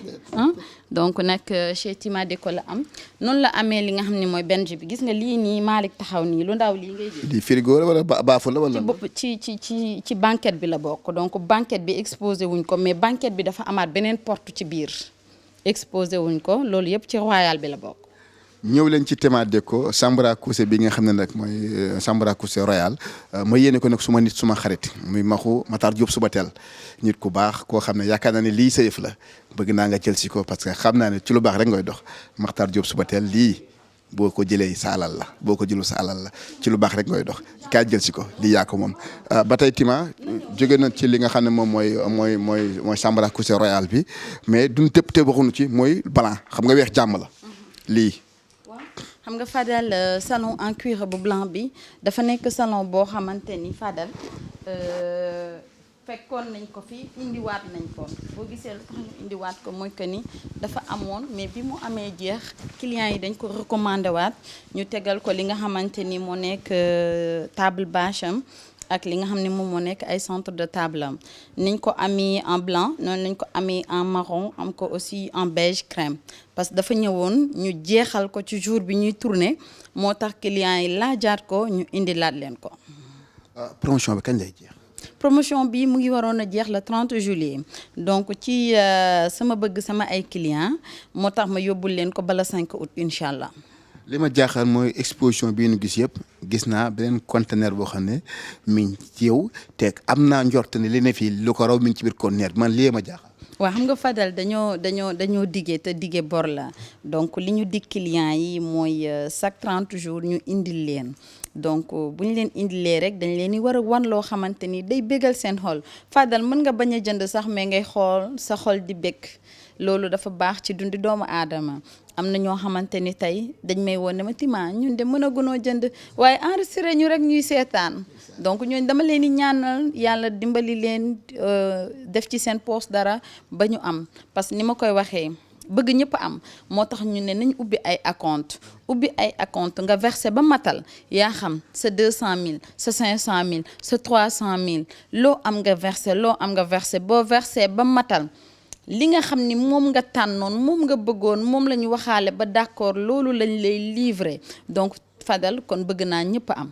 donc nag chez Tima Déco la am noonu la amee li nga xam ne mooy benj bi gis nga lii nii Malick taxaw nii lu ndaw lii ngay jël. lii frigo la wala baafu la wala. ci banquette bi la bokk donc banquette bi exposé wuñ ko mais banquette bi dafa amaat beneen porte ci biir exposé wuñ ko loolu yëpp ci royal bi la bokk. ñëw leen ci Tima Déco chambre à coucher bi nga xam ne nag mooy chambre à coucher royal ma yéene ko nag suma nit suma xarit muy maxu Matar Diop suba teel nit ku baax koo xam ne yaakaar naa ne lii sa yëf la bëgg naa nga jël si ko parce que xam naa ne ci lu baax rek ngay dox Matar Diop suba teel lii boo ko jëlee sa alal la boo ko jëlu sa alal la ci lu baax rek ngay dox kaay jël si ko lii yaa ko moom. ba tey Tima jóge na ci li nga xam ne moom mooy chambre à coucher royal bi mais duñ tëb te waxuñu ci mooy blanc xam nga weex jàmm la lii. xam nga Fadal salon en cuir bu blanc bi dafa nekk salon boo xamante ni Fadal fekkoon nañ ko fi indiwaat nañ ko boo gisee lu tax ñu indiwaat ko mooy que ni dafa amoon mais bi mu amee jeex clients yi dañ ko recommandé waat ñu tegal ko li nga xamante ni moo nekk table bâche am ak li nga xam ne moom moo nekk ay centre de table am niñ ko amee en blanc noonu lañ ko amee en marron am ko aussi en beige crème parce que dafa ñëwoon ñu jeexal ko ci jour bi ñuy tourner moo tax clients yi laajaat ko ñu indi laat leen ko. promotion bi kañ lay jeex. promotion bi mu ngi waroon a jeex le 30 juillet donc ci sama bëgg sama ay clients moo tax ma yóbbul leen ko bala 5 août incha allah. li ma jaaxal mooy exposition bii ñu gis yëpp gis naa beneen conteneur boo xam ne mi ngi ci yow te am naa njort ne li ne fii lu ko raw mi ngi ci biir conteneur man lii ma jaaxal. waaw xam nga Fadal dañoo diggee te diggee bor la donc li ñu dig clients yi mooy chaque 30 jours ñu indil leen donc bu ñu leen indilee rek dañ leen di war a wan loo xamante ni day bégal seen xol Fadal mën nga bañ a jënd sax mais ngay xool sa xol di bég loolu dafa baax ci dundi doomu aadama. am na ñoo xamante ni tey dañ may woon ne ma Tima ñun de mën a gunoo jënd waaye enregistré ñu rek ñuy seetaan donc ñooñu dama leen di ñaanal yàlla dimbali leen def ci seen poste dara ba ñu am parce que ni ma koy waxee bëgg ñëpp am moo tax ñu ne nañ ubbi ay acompte nga versé ba matal yaa xam sa 200000 sa 500000 sa 300000 loo am nga versé boo versé ba matal li nga xam ni moom nga tànnoon moom nga bëggoon moom la ñu waxaale ba d'accord loolu lañ lay livrer donc Fadal kon bëgg naa ñëpp am.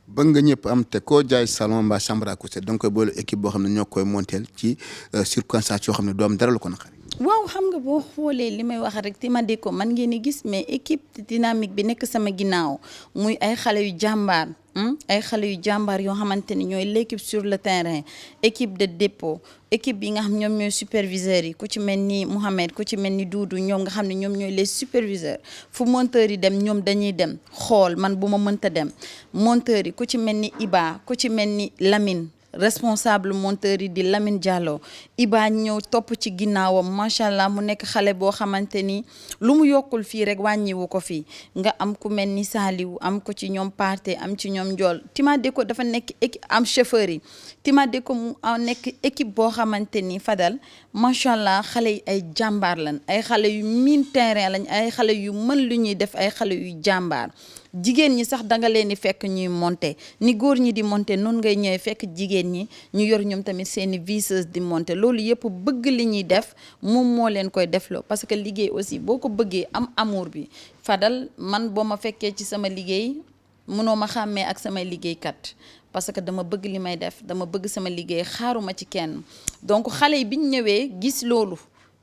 bëgg nga ñëpp am te koo jaay salon mbaa chambre à coucher da nga koy boole équipe boo xam ne ñoo koy monteel ci circonstance yoo xam ne doom dara lu ko naqari. waaw xam nga boo xoolee li may wax rek Tima Déco man ngeen di gis mais équipe dynamique bi nekk sama ginnaaw muy ay xale yu jàmbaar yoo xamante ni ñooy l'équipe sur le terrain équipe de dépôt équipe bi nga xam ñoom ñooy superviseurs yi ku ci mel ni Mouhamed ku ci mel ni Doudou ñoom nga xam ne ñoom ñooy les superviseurs fu monteurs yi dem ñoom dañuy dem xool man bu ma mënta dem monteurs yi ku ci mel ni Iba ku ci mel ni Lamine responsable monteur yi di Lamine Diallo Iba ñëw topp ci ginnaawam macha allah mu nekk xale boo xamante ni lu mu yokkul fii rek wàññiwu ko fii nga am ku mel ni Saliou am ko ci ñoom Pathé am ci ñoom Ndiol Tima Déco dafa nekk équipe am chauffeur yi Tima Déco mu nekk équipe boo xamante ni Fadal macha allah xale yi ay jàmbaar lañ ay xale yu miin terrain lañ ay xale yu mën lu ñuy def ay xale yu jàmbaar jigéen ñi sax danga leen di fekk ñuy monter ni góor ñi di monter noonu ngay ñëwee fekk jigéen ñi ñu yor ñoom tamit seeni visseuse di monter loolu yëpp bëgg li ñuy def moom moo leen koy defloo parce que liggéey aussi boo ko bëggee am amour bi Fadal man boo ma fekkee ci sama liggéey mënoo ma xàmmee ak samay liggéeykat parce que dama bëgg li may def dama bëgg sama liggéey xaaruma ci kenn donc xale yi biñ ñëwee gis loolu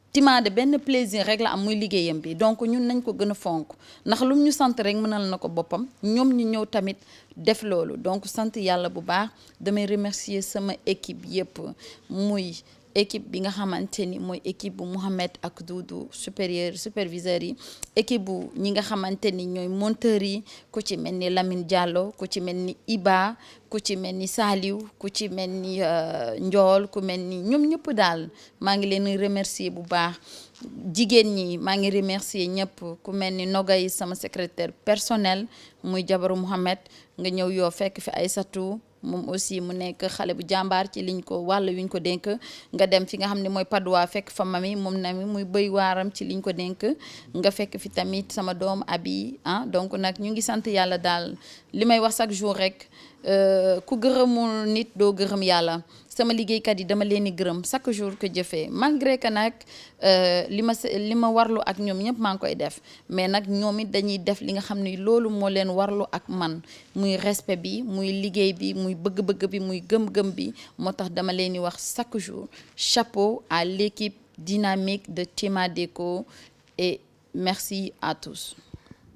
Tima de benn plaisir rek la am muy liggéeyam bi donc ñun nañ ko gën a fonk ndax lu ñu sant rek mënal na ko boppam ñoom ñu ñëw tamit def loolu donc sant yàlla bu baax damay remercier sama équipe yëpp muy équipe bi nga xamante ni mooy équipe bu Mouhamed ak Doudou superviseurs yi équipe bu ñi nga xamante ni ñooy monteurs yi ku ci mel ni Lamine Diallo ku ci mel ni Iba ku ci mel ni Saliou ku ci mel ni Ndiol ku mel ni ñoom ñëpp daal maa ngi leen di remercier bu baax jigéen ñi maa ngi remercier ñëpp ku mel ni Nogay sama secrétaire personnel muy jabaru Mouhamed nga ñëw yoo fekk fi Aïssatou moom aussi mu nekk xale bu jàmbaar ci liñ ko wàll yuñ ko dénk nga dem fi nga xam ne mooy Padois fekk fa mami moom nami muy bëy waaram ci liñ ko dénk nga fekk fi tamit sama doom abi donc nag ñu ngi sant yàlla daal li may wax chaque jour rek ku gërëmul nit doo gërëm yàlla sama liggéeykat yi dama leen di gërëm chaque jour que jëfee malgré que nag li ma warlu ak ñoom ñëpp maa ngi koy def mais nag ñoom it dañuy def li nga xam ne loolu moo leen warlu ak man muy respect bi muy liggéey bi muy bëgg-bëgg bi muy gëm-gëm bi moo tax dama leen di wax chaque jour chapeau à l'équipe dynamique de Tima Déco et merci à tous.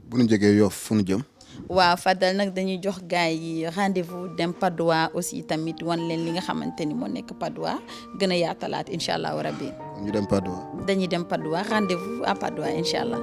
bu ñu jógee Yoff fu ñu jëm. waaw Fadal nag dañuy jox gars yi rendez-vous dem Padois aussi tamit wan leen li nga xamante ni moo nekk Padois gën a yaatalaat incha allah rabbi. ñu dem Padois. dañuy dem Padois rendez-vous à Padois incha allah.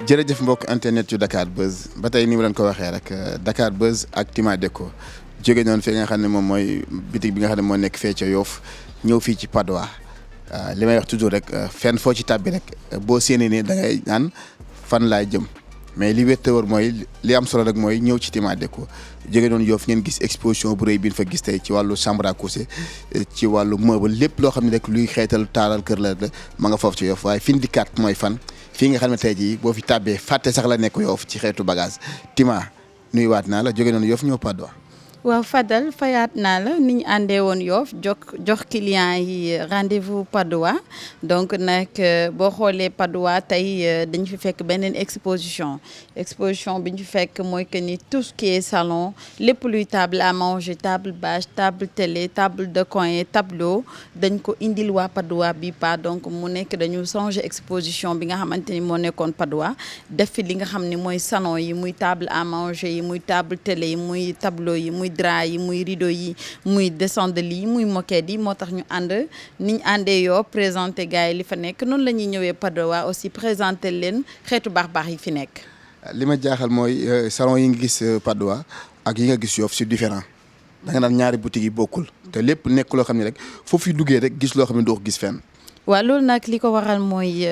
jërëjëf mbokk internet yu Dakar Buzz ba tey ni mu leen ko waxee rek Dakar Buzz ak Tima Déco jóge noonu fi nga xam ne moom mooy bitig bi nga xam ne moo nekk fee ca Yoff ñëw fii ci Padois li may wax toujours rek fenn foo ci tàbbi rek boo séenee ne da ngay naan fan laay jëm mais li wér te wóor mooy li am solo rek mooy ñëw ci Tima Déco jóge noonu Yoff ngeen gis exposition bu rëy bi ñu fa gis tey ci wàllu chambre à coucher ci wàllu meuble lépp loo xam ne rek luy xeetal taaral kër la ma nga foofu ci Yoff waaye fi ñu dikkaat mooy fan fii nga xam ne tey jii boo fi tàbbee fàtte sax la nekk Yoff ci xeetu bagage Tima nuyuwaat naa la jóge noonu Yoff ñëw Padois. waaw Fadal fayaat naa la ni ñu àndee woon Yoff jox client yi rendez-vous Padois donc nag boo xoolee Padois tey dañu fi fekk beneen exposition bi ñu fi fekk mooy que ni tout ce qui est salon lépp luy table à manger table bâche table télé table de coin tableau dañ ko indil waa Padois bi pas donc mu nekk dañu changer exposition bi nga xamante ni moo nekkoon Padois def fi li nga xam ne mooy salon yi muy table à manger yi muy table télé yi muy tableau yi muy drap yi muy rideau yi muy descente de lit muy moquette yi moo tax ñu ànd niñ àndee yoo présenté gars yi li fa nekk noonu la ñuy ñëwee Padois aussi présenté leen xeetu baax-baax yi fi nekk. li ma jaaxal mooy salon yi nga gis Padois ak yi nga gis Yoff c'est différent da nga naan ñaari boutiques yi bokkul te lépp nekk loo xam ne rek foofu duggee rek gis loo xam ne doo ko gis fenn. waaw loolu nag li ko waral mooy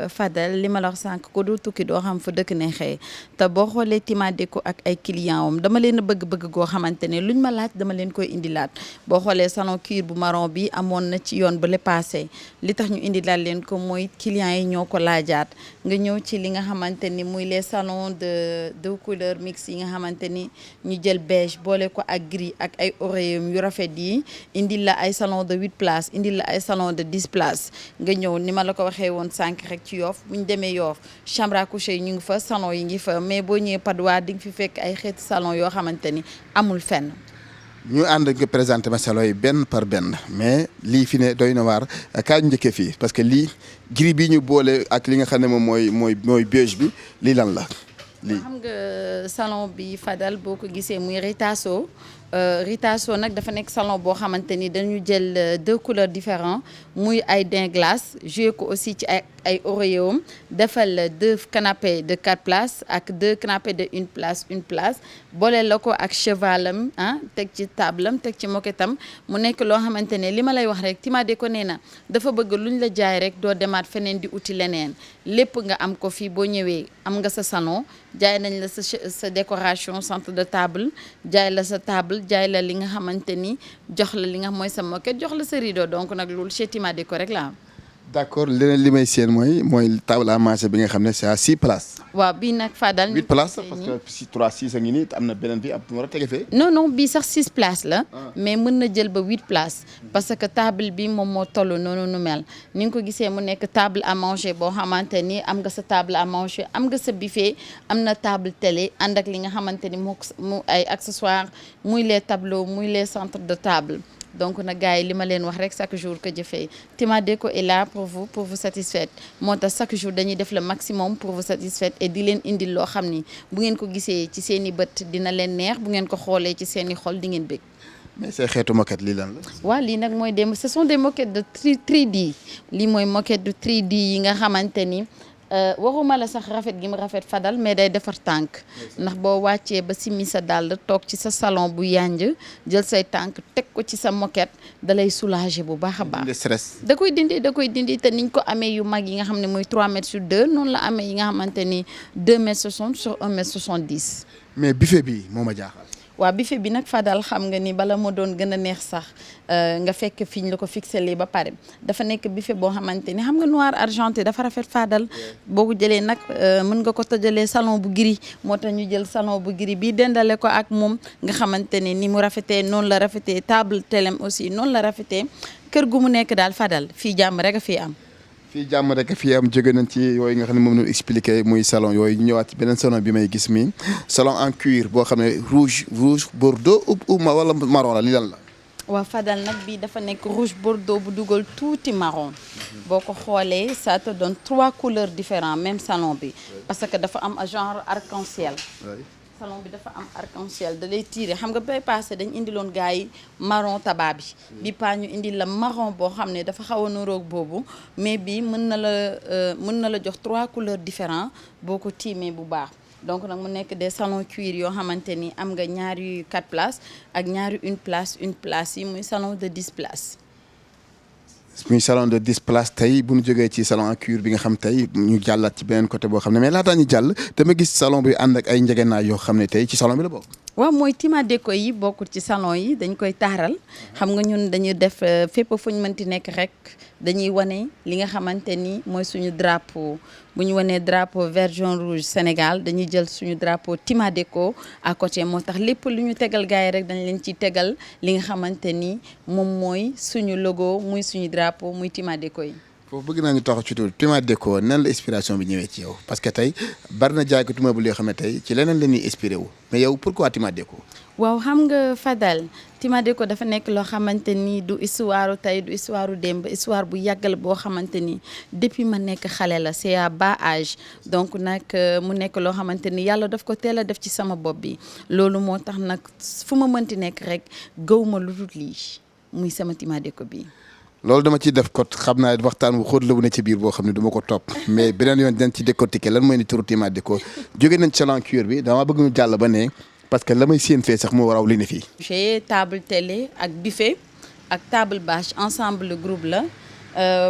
Fadel li ma la wax sànq ko du tukki doo xam fa dëkk ne xëy te boo xoolee Tima Déco ak ay client am dama leen a bëgg-bëgg goo xamante ne luñ ma laaj dama leen koy indilaat boo xoolee salon cuir bu marron bi amoon na ci yoon ba le passé li tax ñu indilaat leen ko mooy clients yi ñoo ko laajaat nga ñëw ci li nga xamante ni muy les salons de couleur mix yi nga xamante ni ñu jël beige boole ko ak gris ak ay oreillers yu rafet yi indil la ay salon de 8 places indil la ay salon de 10 places nga ñëw ni ma la ko waxee woon sànq rek ci Yoff bu ñu demee Yoff chambre à coucher yi ñu ngi fa salon yi ngi fa mais boo ñëwee Padois di nga fi fekk ay xeeti salon yoo xamante ni amul fenn. ñu ànd nga présenté ma salon yi benn par benn mais lii fi ne doy na waar kaa ñu njëkkee fii parce que lii gris bii ñu boole ak li nga xam ne moom mooy beige bi lii lan la. lii xam nga salon bi Fadal boo ko gisee muy Ritasso Ritasso nag dafa nekk salon boo xamante ni dañu jël 2 couleurs différents muy ay daim glace joué ko aussi ci ay oreillers defal 2 canapés de 4 places ak 2 canapés de 1 place boole la ko ak chevalam teg ci tablam teg ci moquettam mu nekk loo xamante ne li ma lay wax rek Tima Déco nee na dafa bëgg luñ la jaay rek doo demaat feneen di uti leneen lépp nga am ko fii boo ñëwee am nga sa salon jaay nañ la sa décoration centre de table jaay la sa table jaay la li nga xamante ni jox la li nga mooy sa moquette jox la sa rideau donc nag loolu chez Tima Déco rek la am. d'accord leneen li may seen mooy table à manger bi nga xam ne c'est à 6 places. waaw bii nag Fadal. 8 places parce que si 3 6 a ngi nii am na beneen bi ab war a tege fee. non bii sax 6 places la. mais mën na jël ba 8 places. parce que table bi moom moo toll noonu nu mel ni nga ko gisee mu nekk table à manger boo xamante ni am nga sa table à manger am nga sa buffet am na table télé ànd ak li nga xamante ni mu ay accessoires muy les tableaux muy les centres de table. donc nag gars yi li ma leen wax rek chaque jour que jëfee Tima Déco est là pour vous satisfaire moo tax chaque jour dañuy def le maximum pour vous satisfaire et di leen indil loo xam ni bu ngeen ko gisee ci seen i bët dina leen neex bu ngeen ko xoolee ci seen i xol di ngeen bëgg. mais say xeetu moquette lii lan la. waaw lii nag mooy ce sont des moquettes de 3D lii mooy moquette de 3D yi nga xamante ni. waxuma la sax rafet gi mu rafet Fadal mais day defar tànk ndax boo wàccee ba simmi sa dàll toog ci sa salon bu yanj jël say tànk teg ko ci sa moquette da lay soulager bu baax a baax. stress. da koy dindi te niñ ko amee yu mag yi nga xam ne mooy 3 mètres sur 2 noonu la amee yi nga xamante ni 2 mètres 60 sur 1 mètre 70. mais buffet bi moo ma jaaxal. waaw buffet bi nag Fadal xam nga ni bala moo doon gën a neex sax nga fekk fi ñu la ko fixé lii ba pare dafa nekk buffet boo xamante ni xam nga noir argenté dafa rafet Fadal boo ko jëlee nag mën nga ko tëjalee salon bu gris moo tax ñu jël salon bu gris bi dendale ko ak moom nga xamante ne ni mu rafetee noonu la rafetee table télém aussi noonu la rafetee kër gu mu nekk daal Fadal fii jàmm rek a fii am. fii jàmm rek fii am jóge nañ ci yooyu nga xam ne moom la ñu expliqué muy salon yooyu ñu ñëwaat ci beneen salon bi may gis mi salon en cuir boo xam ne rouge bordeaux ou wala marron la li lan la. waaw Fadal nag bii dafa nekk rouge bordeaux bu dugal tuuti marron boo ko xoolee ça te donne 3 couleurs différentes même salon bi parce que dafa am genre arc-en-ciel. salon bi dafa am arc-en-ciel da lay tirer xam nga bay passé dañ indiloon gars yi marron tabac bi paa ñu indi la marron boo xam ne dafa xaw a niroog boobu mais bi mën na la jox 3 couleurs différentes boo ko tiimee bu baax donc nag mu nekk des salons cuir yoo xamante ni am nga ñaari 4 places ak ñaari une place yi muy salon de 10 places. muy salon de 10 places tey bu ñu jógee ci salon en cuir bi nga xam tey ñu jàllaat ci beneen côté boo xam ne mais laataa ñu jàll dama gis salon bi ànd ak ay njëgënaay yoo xam ne tey ci salon bi la bokk. waaw mooy Tima Déco yi bokkul ci salon yi dañ koy taaral xam nga ñun dañuy def fépp fu ñu mënti nekk rek dañuy wane li nga xamante ni mooy suñu drapeau bu ñu wanee drapeau vert jaune rouge Sénégal dañuy jël suñu drapeau Tima Déco à côté moo tax lépp lu ñu tegal gars yi rek dañ leen ciy tegal li nga xamante ni moom mooy suñu logo muy suñu drapeau muy Tima Déco yi. foofu bëgg naa ñu taxaw ci tuuti Tima Déco nan la inspiration bi ñëwee ci yow parce que tey bari na jaaykatu meuble yoo xam ne tey ci leneen la ñuy inspiré wu mais yow pourquoi Tima Déco. waaw xam nga Fadal Tima Déco dafa nekk loo xamante ni du histoire tey du histoire démb histoire bu yàggal boo xamante ni depuis ma nekk xale la c'est à bas âge donc nag mu nekk loo xamante ni yàlla daf ko teel a def ci sama bopp bi loolu moo tax nag fu ma mënti nekk rek gëw ma lu dul lii muy sama Tima Déco bi. loolu dama ciy def ko xam naa waxtaan bu xóot la bu ne ci biir boo xam ne du ma ko topp mais beneen yoon dañ ci décortiquer lan mooy ni turu Tima Déco jóge nañ salon cuir bi dama bëgg ñu jàll ba ne parce que la may séen fee sax moo waraw li ne fii. j'ai table télé ak buffet ak table bâche ensemble le groupe la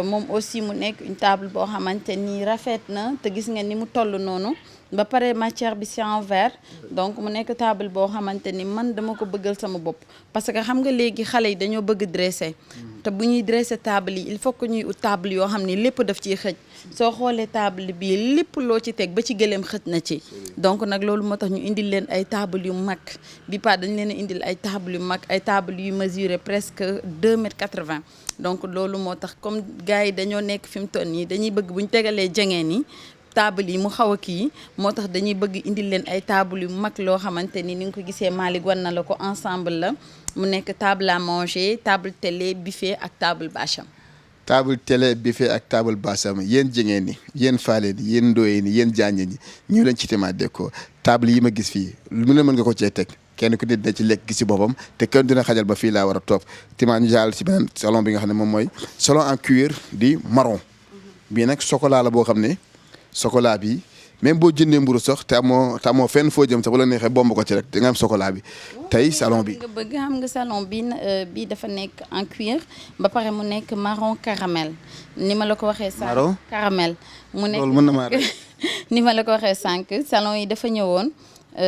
moom aussi mu nekk une table boo xamante ni rafet na te gis nga ni mu toll noonu ba pare matière bi c'est en verre donc mu nekk table boo xamante ni man dama ko bëggal sama bopp parce que xam nga léegi xale yi dañoo bëgg dresser te bu ñuy dresser table yi il faut que ñuy ut table yoo xam ni lépp daf ciy xëj soo xoolee table bi lépp loo ci teg ba ci gëléem xëj na ci donc nag loolu moo tax ñu indil leen ay table yu mag bi pas dañ leen a indil ay table yu mag ay table yu mesuré presque 2 mètres 80 donc loolu moo tax comme gars yi dañoo nekk fi mu toll nii dañuy bëgg bu ñu tegalee jengeen yi table yi mu xaw a kii moo tax dañuy bëgg indil leen ay table yu mag loo xamante ni nga ko gisee Malick wan na la ko ensemble la mu nekk table à manger table télé buffet ak table bâche. table télé buffet ak table bâche yéen jigéen ñi yéen faale ni yéen ndooyee ni yéen jaañe ñi ñu leen ci Tima Déco table yi ma gis fii lu ne mën nga ko cee teg kenn ku nit dina ci lekk gis ci boppam te kenn dina xajal ba fii laa war a toog Tima ñu jàll ci beneen salon bi nga xam ne moom mooy salon en cuir di marron bii nag chocolat la boo xam ne chocolat bi même boo jëndee mburu sax te amoo fenn foo jëm sax bu la neexee bomb ko ci rek da nga am chocolat bi tey salon bi. nga bëgg xam nga salon bi dafa nekk en cuir ba pare mu nekk marron caramel ni ma la ko waxee. marron caramel mu nekk loolu mën na maa ni ma la ko waxee sànq salon yi dafa ñëwoon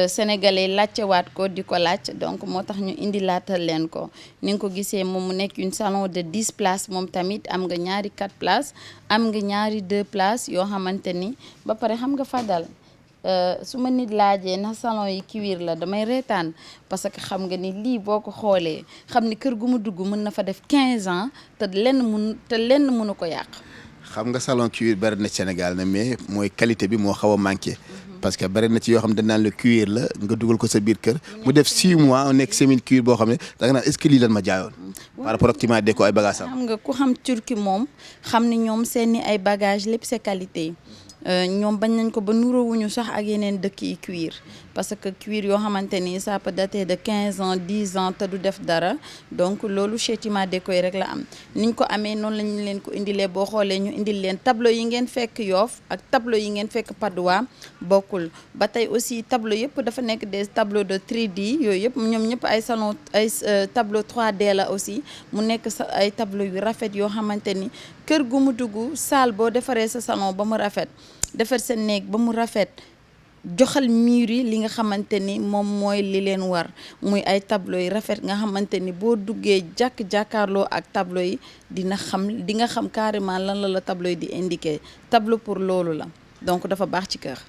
sénégalais laajtewaat ko di ko laaj donc moo tax ñu indi laatal leen ko ni nga ko gisee moom mu nekk une salon de 10 places moom tamit am nga ñaari 4 places am nga ñaari 2 places yoo xamante ni ba pare xam nga Fadal su ma nit laajee na salon yi cuir la damay reetaan parce que xam nga ni lii boo ko xoolee xam ni kër gu mu dugg mën na fa def 15 ans te lenn mënu ko yàq. xam nga salon cuir bari na Sénégal na mais mooy qualité bi moo xaw a manqué. parce que bari na ci yoo xam ne dañ naan la cuir la nga dugal ko sa biir kër mu def 6 mois nekk semi cuir boo xam ne da nga naan est-ce que lii lan ma jaayoon. par rapport ak Tima Déco ay bagages am. xam nga ku xam Turquie moom xam ni ñoom seeni ay bagages lépp c'est qualité. ñoom bañ nañ ko ba nuróowuñu sax ak yeneen dëkk yi cuir parce que cuir yoo xamante ni ça peut dater de 15 ans 10 ans te du def dara donc loolu chez Tima Déco yi rek la am niñ ko amee noonu lañu leen ko indilee boo xoolee ñu indil leen tableau yi ngeen fekk Yoff ak tableau yi ngeen fekk Patte d'Oie bokkul ba tey aussi tableau yëpp dafa nekk des tableaux de 3D yooyu yëpp ñoom ñëpp ay salon ay tableau 3D la aussi mu nekk ay tableau yu rafet yoo xamante ni kër gu mu dugg salle boo defaree sa salon ba mu rafet defar sa néeg ba mu rafet joxal mur yi li nga xamante ni moom mooy li leen war muy ay tableau yi rafet nga xamante ni boo duggee jàkkaarloo ak tableau yi di nga xam carrément lan la tableau yi di indiquer tableau pour loolu la donc dafa baax ci kër.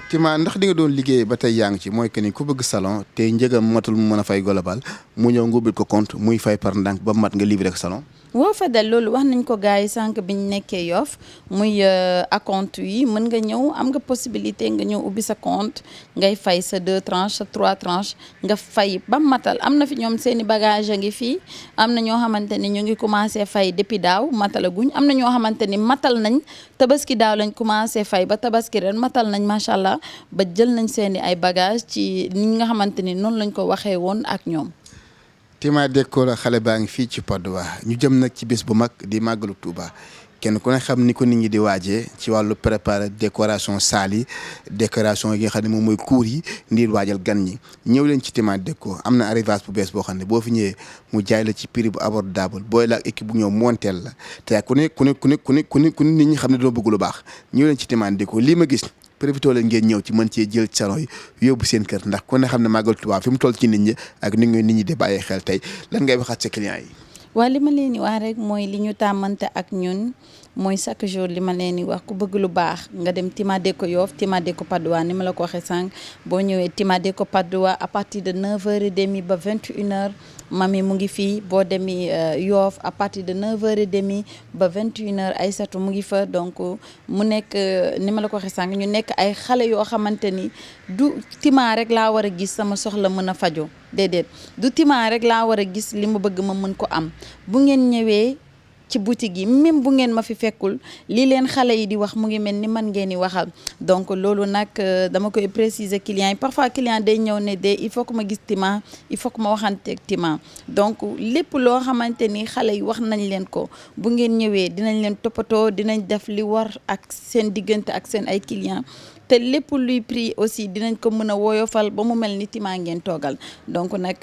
Tima ndax di nga doon liggéey ba tey yaa ngi ci mooy que ni ku bëgg salon te njëgam matul mu mën a fay global mu ñëw nga ubbil ko compte muy fay par ndànk ba mat nga livré ko salon. waaw Fadel loolu wax nañ ko gars yi sànq bi ñu nekkee Yoff muy acompte yi mën nga ñëw am nga possibilité nga ñëw ubbi sa compte ngay fay sa 2 tranches sa 3 tranches nga fay ba matal am na fi ñoom seeni bagage a ngi fii am na ñoo xamante ni ñu ngi commencé fay depuis daaw matalaguñ am na ñoo xamante ni matal nañ tabaski daaw lañ commencé fay ba tabaski ren matal nañ macha allah ba jël nañ seeni ay bagage ci ni nga xamante ni noonu lañ ko waxee woon ak ñoom. Tima Déco la xale baa ngi fii ci Patte d'Oie ñu jëm nag ci bés bu mag di màggalu Touba kenn ku ne xam ni ko nit ñi di waajee ci wàllu préparer décoration salle yi décoration yi nga xam ne moom mooy cour yi ndir waajal gan ñi ñëw leen ci Tima Déco am na arrivage bu bees boo xam ne boo fi ñëwee mu jaay la ci prix bu abordable booy la ak équipe bu ñëw monteel la te ku ne nit ñi xam ne doo bëgg lu baax ñëw leen ci Tima Déco lii ma gis profité leen ngeen ñëw ci mën cee jël salon yi yóbbu seen kër ndax ku ne xam ne màggal Tuubaa fi mu toll ci nit ñi ak ni nit ñi di bàyyee xel tey lan ngay waxaat sa clients yi. waaw li ma leen di wax rek mooy li ñu tàmmante ak ñun mooy chaque jour li ma leen di wax ku bëgg lu baax nga dem Tima Déco Yoff Tima Déco Patte d'Oie ni ma la ko waxee sànq boo ñëwee Tima Déco Patte d'Oie à partir de 9h30 ba 21h mami mu ngi fii boo demee Yoff à partir de 9h30 ba 21h Aïssatou mu ngi fa donc mu nekk ni ma la ko waxee sànq ñu nekk ay xale yoo xamante ni du Tima rek laa war a gis sama soxla mën a fajo déedéet du Tima rek laa war a gis li ma bëgg ma mën ko am bu ngeen ñëwee ci boutique yi même bu ngeen ma fi fekkul lii leen xale yi di wax mu ngi mel ni man ngeen di waxal donc loolu nag dama koy préciser clients yi parfois client day ñëw ne de il faut que ma gis Tima il faut que ma waxanteeg Tima donc lépp loo xamante ni xale yi wax nañ leen ko bu ngeen ñëwee dinañ leen toppatoo dinañ def li war ak seen diggante ak seen ay clients te lépp luy prix aussi dinañ ko mën a woyofal ba mu mel ni Tima ngeen toogal donc nag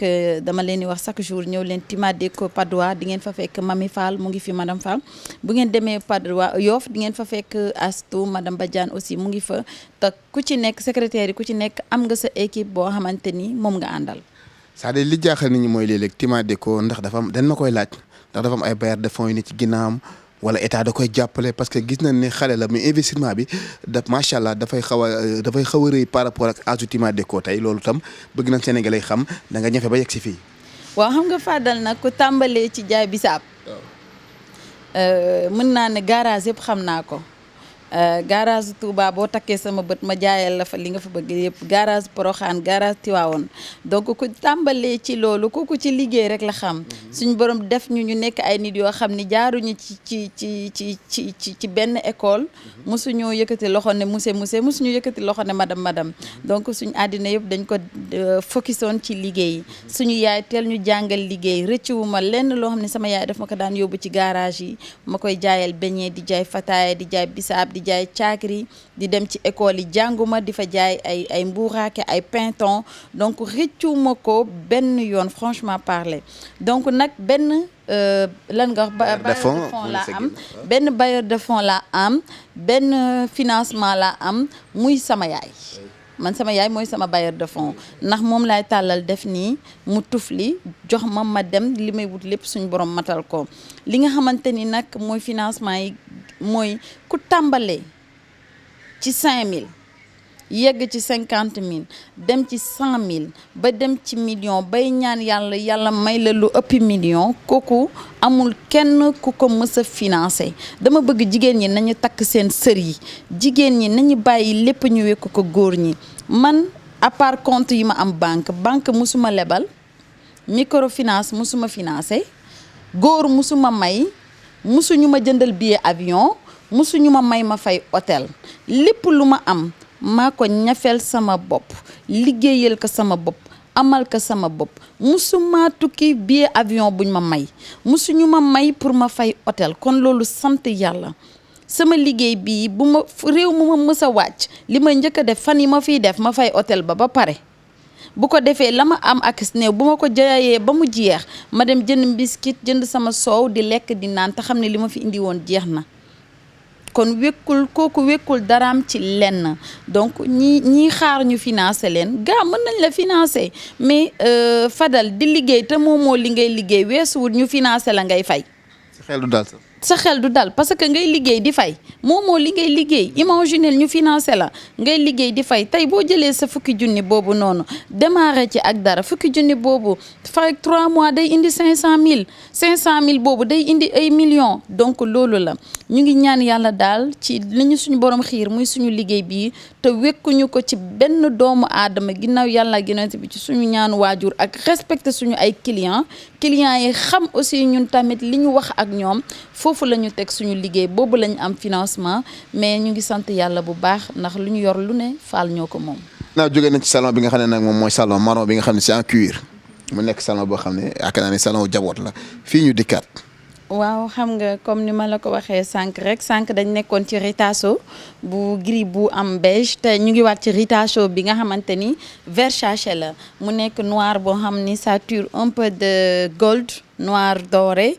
dama leen di wax chaque jour ñëw leen Tima Déco Patte d'Oie di ngeen fa fekk Mami Fall mu ngi fi madame Fall bu ngeen demee Patte d'Oie Yoff di ngeen fa fekk Astou madame Badiane aussi mu ngi fa te ku ci nekk secrétaire yi ku ci nekk am nga sa équipe boo xamante ni moom nga àndal. c'est-à-dire li jaaxal nit ñi mooy léeg-léeg Tima Déco ndax dafa am dañ ma koy laaj ndax dafa am ay bailleurs de fonds yu ne ci ginnaawam wala état da koy jàppale parce que gis nañ ne xale la mais investissement bi macha allah dafay xaw a rëy par rapport ak âge Tima Déco tey loolu tam bëgg nañ Sénégalais xam da nga ñafe ba yegg si fii. waaw xam nga Fadal nag ku tàmbalee ci jaay bisaab mën naa ne garage yëpp xam naa ko garage Touba boo takkee sama bët ma jaayal la fa li nga fa bëgg yëpp garage Porokhane garage Tivaouane donc ku tàmbalee ci loolu kooku ci liggéey rek la xam suñu borom def ñu nekk ay nit yoo xam ni jaaruñu ci benn école mosuñoo yëkkati loxo ne monsieur mosuñu yëkkati loxo ne madame donc suñu àddina yëpp dañ ko focusoon ci liggéey suñu yaay teel ñu jàngal liggéey rëccuwuma lenn loo xam ne sama yaay daf ma ko daan yóbbu ci garage yi ma koy jaayal beñe di jaay fataaya di jaay bisaab di jaay caakri di dem ci école yi jànguma di fa jaay ay mbuuraake ay pinton donc rëccuma ko benn yoon franchement parler donc nag benn lan nga wax bailleur de fonds laa am benn bailleur de fonds laa am benn financement laa am muy sama yaay man sama yaay mooy sama bailleur de fonds ndax moom laay tàllal def nii mu tufli jox ma dem li may wut lépp suñu borom matal ko li nga xamante ni nag mooy financement yi mooy ku tàmbalee ci 5000 yegg ci 50 000 dem ci 100 000 ba dem ci million bay ñaan yàlla may la lu ëppi million kooku amul kenn ku ko mës a financé dama bëgg jigéen ñi nañu takk seen sër yi jigéen ñi nañu bàyyi lépp ñu wekk ko góor ñi man à part compte yi ma am banque musuma lebal microfinance musuma financé góor musuma may musuñu ma jëndal billet avion musuñu ma may ma fay hôtel lépp lu ma am maa ko ñafeel sama bopp liggéeyal ko sama bopp amal ko sama bopp musuma tukki billet avion buñ ma may musuñu ma may pour ma fay hôtel kon loolu sant yàlla sama liggéey bii bu ma réew mu ma mës a wàcc li may njëkk a def fan yi ma fiy def ma fay hôtel ba pare bu ko defee la ma am ak néew bu ma ko jaayee ba mu jeex ma dem jënd biscuit jënd sama soow di lekk di naan te xam ne li ma fi indi woon jeex na kon kooku wekkul daraam ci lenn donc ñii xaar ñu financé leen gaa mën nañ la financé mais Fadal di liggéey te moo li ngay liggéey weesuwul ñu financé la ngay fay. sa xel du dal parce que ngay liggéey di fay moo li ngay liggéey imaginel ñu financé la ngay liggéey di fay tey boo jëlee sa fukki junni boobu noonu démarré ci ak dara fukki junni boobu fay 3 mois day indi 500000 boobu day indi ay millions donc loolu la ñu ngi ñaan yàlla daal ci li ñu suñu borom xiir muy suñu liggéey bii te wekkuñu ko ci benn doomu aadama ginnaaw yàlla ginante bi ci suñu ñaanu waajur ak respecté suñu ay clients yi xam aussi ñun tamit li ñu wax ak ñoom foofu la ñu teg suñu liggéey boobu la ñu am financement mais ñu ngi sant yàlla bu baax ndax lu ñu yor lu ne faal ñoo ko moom. naa jógee na ci salon bi nga xam ne nag moom mooy salon marron bi nga xam ne c'est en cuir mu nekk salon boo xam ne yaakaar naa ne salon jaboot la fii ñu dikkaat. waaw xam nga comme ni ma la ko waxee sànq dañ nekkoon ci ritasso bu gris bu am beige te ñu ngi waat ci ritasso bi nga xamante ni Versace la mu nekk noir boo xam ni ça tire un peu de gold noir doré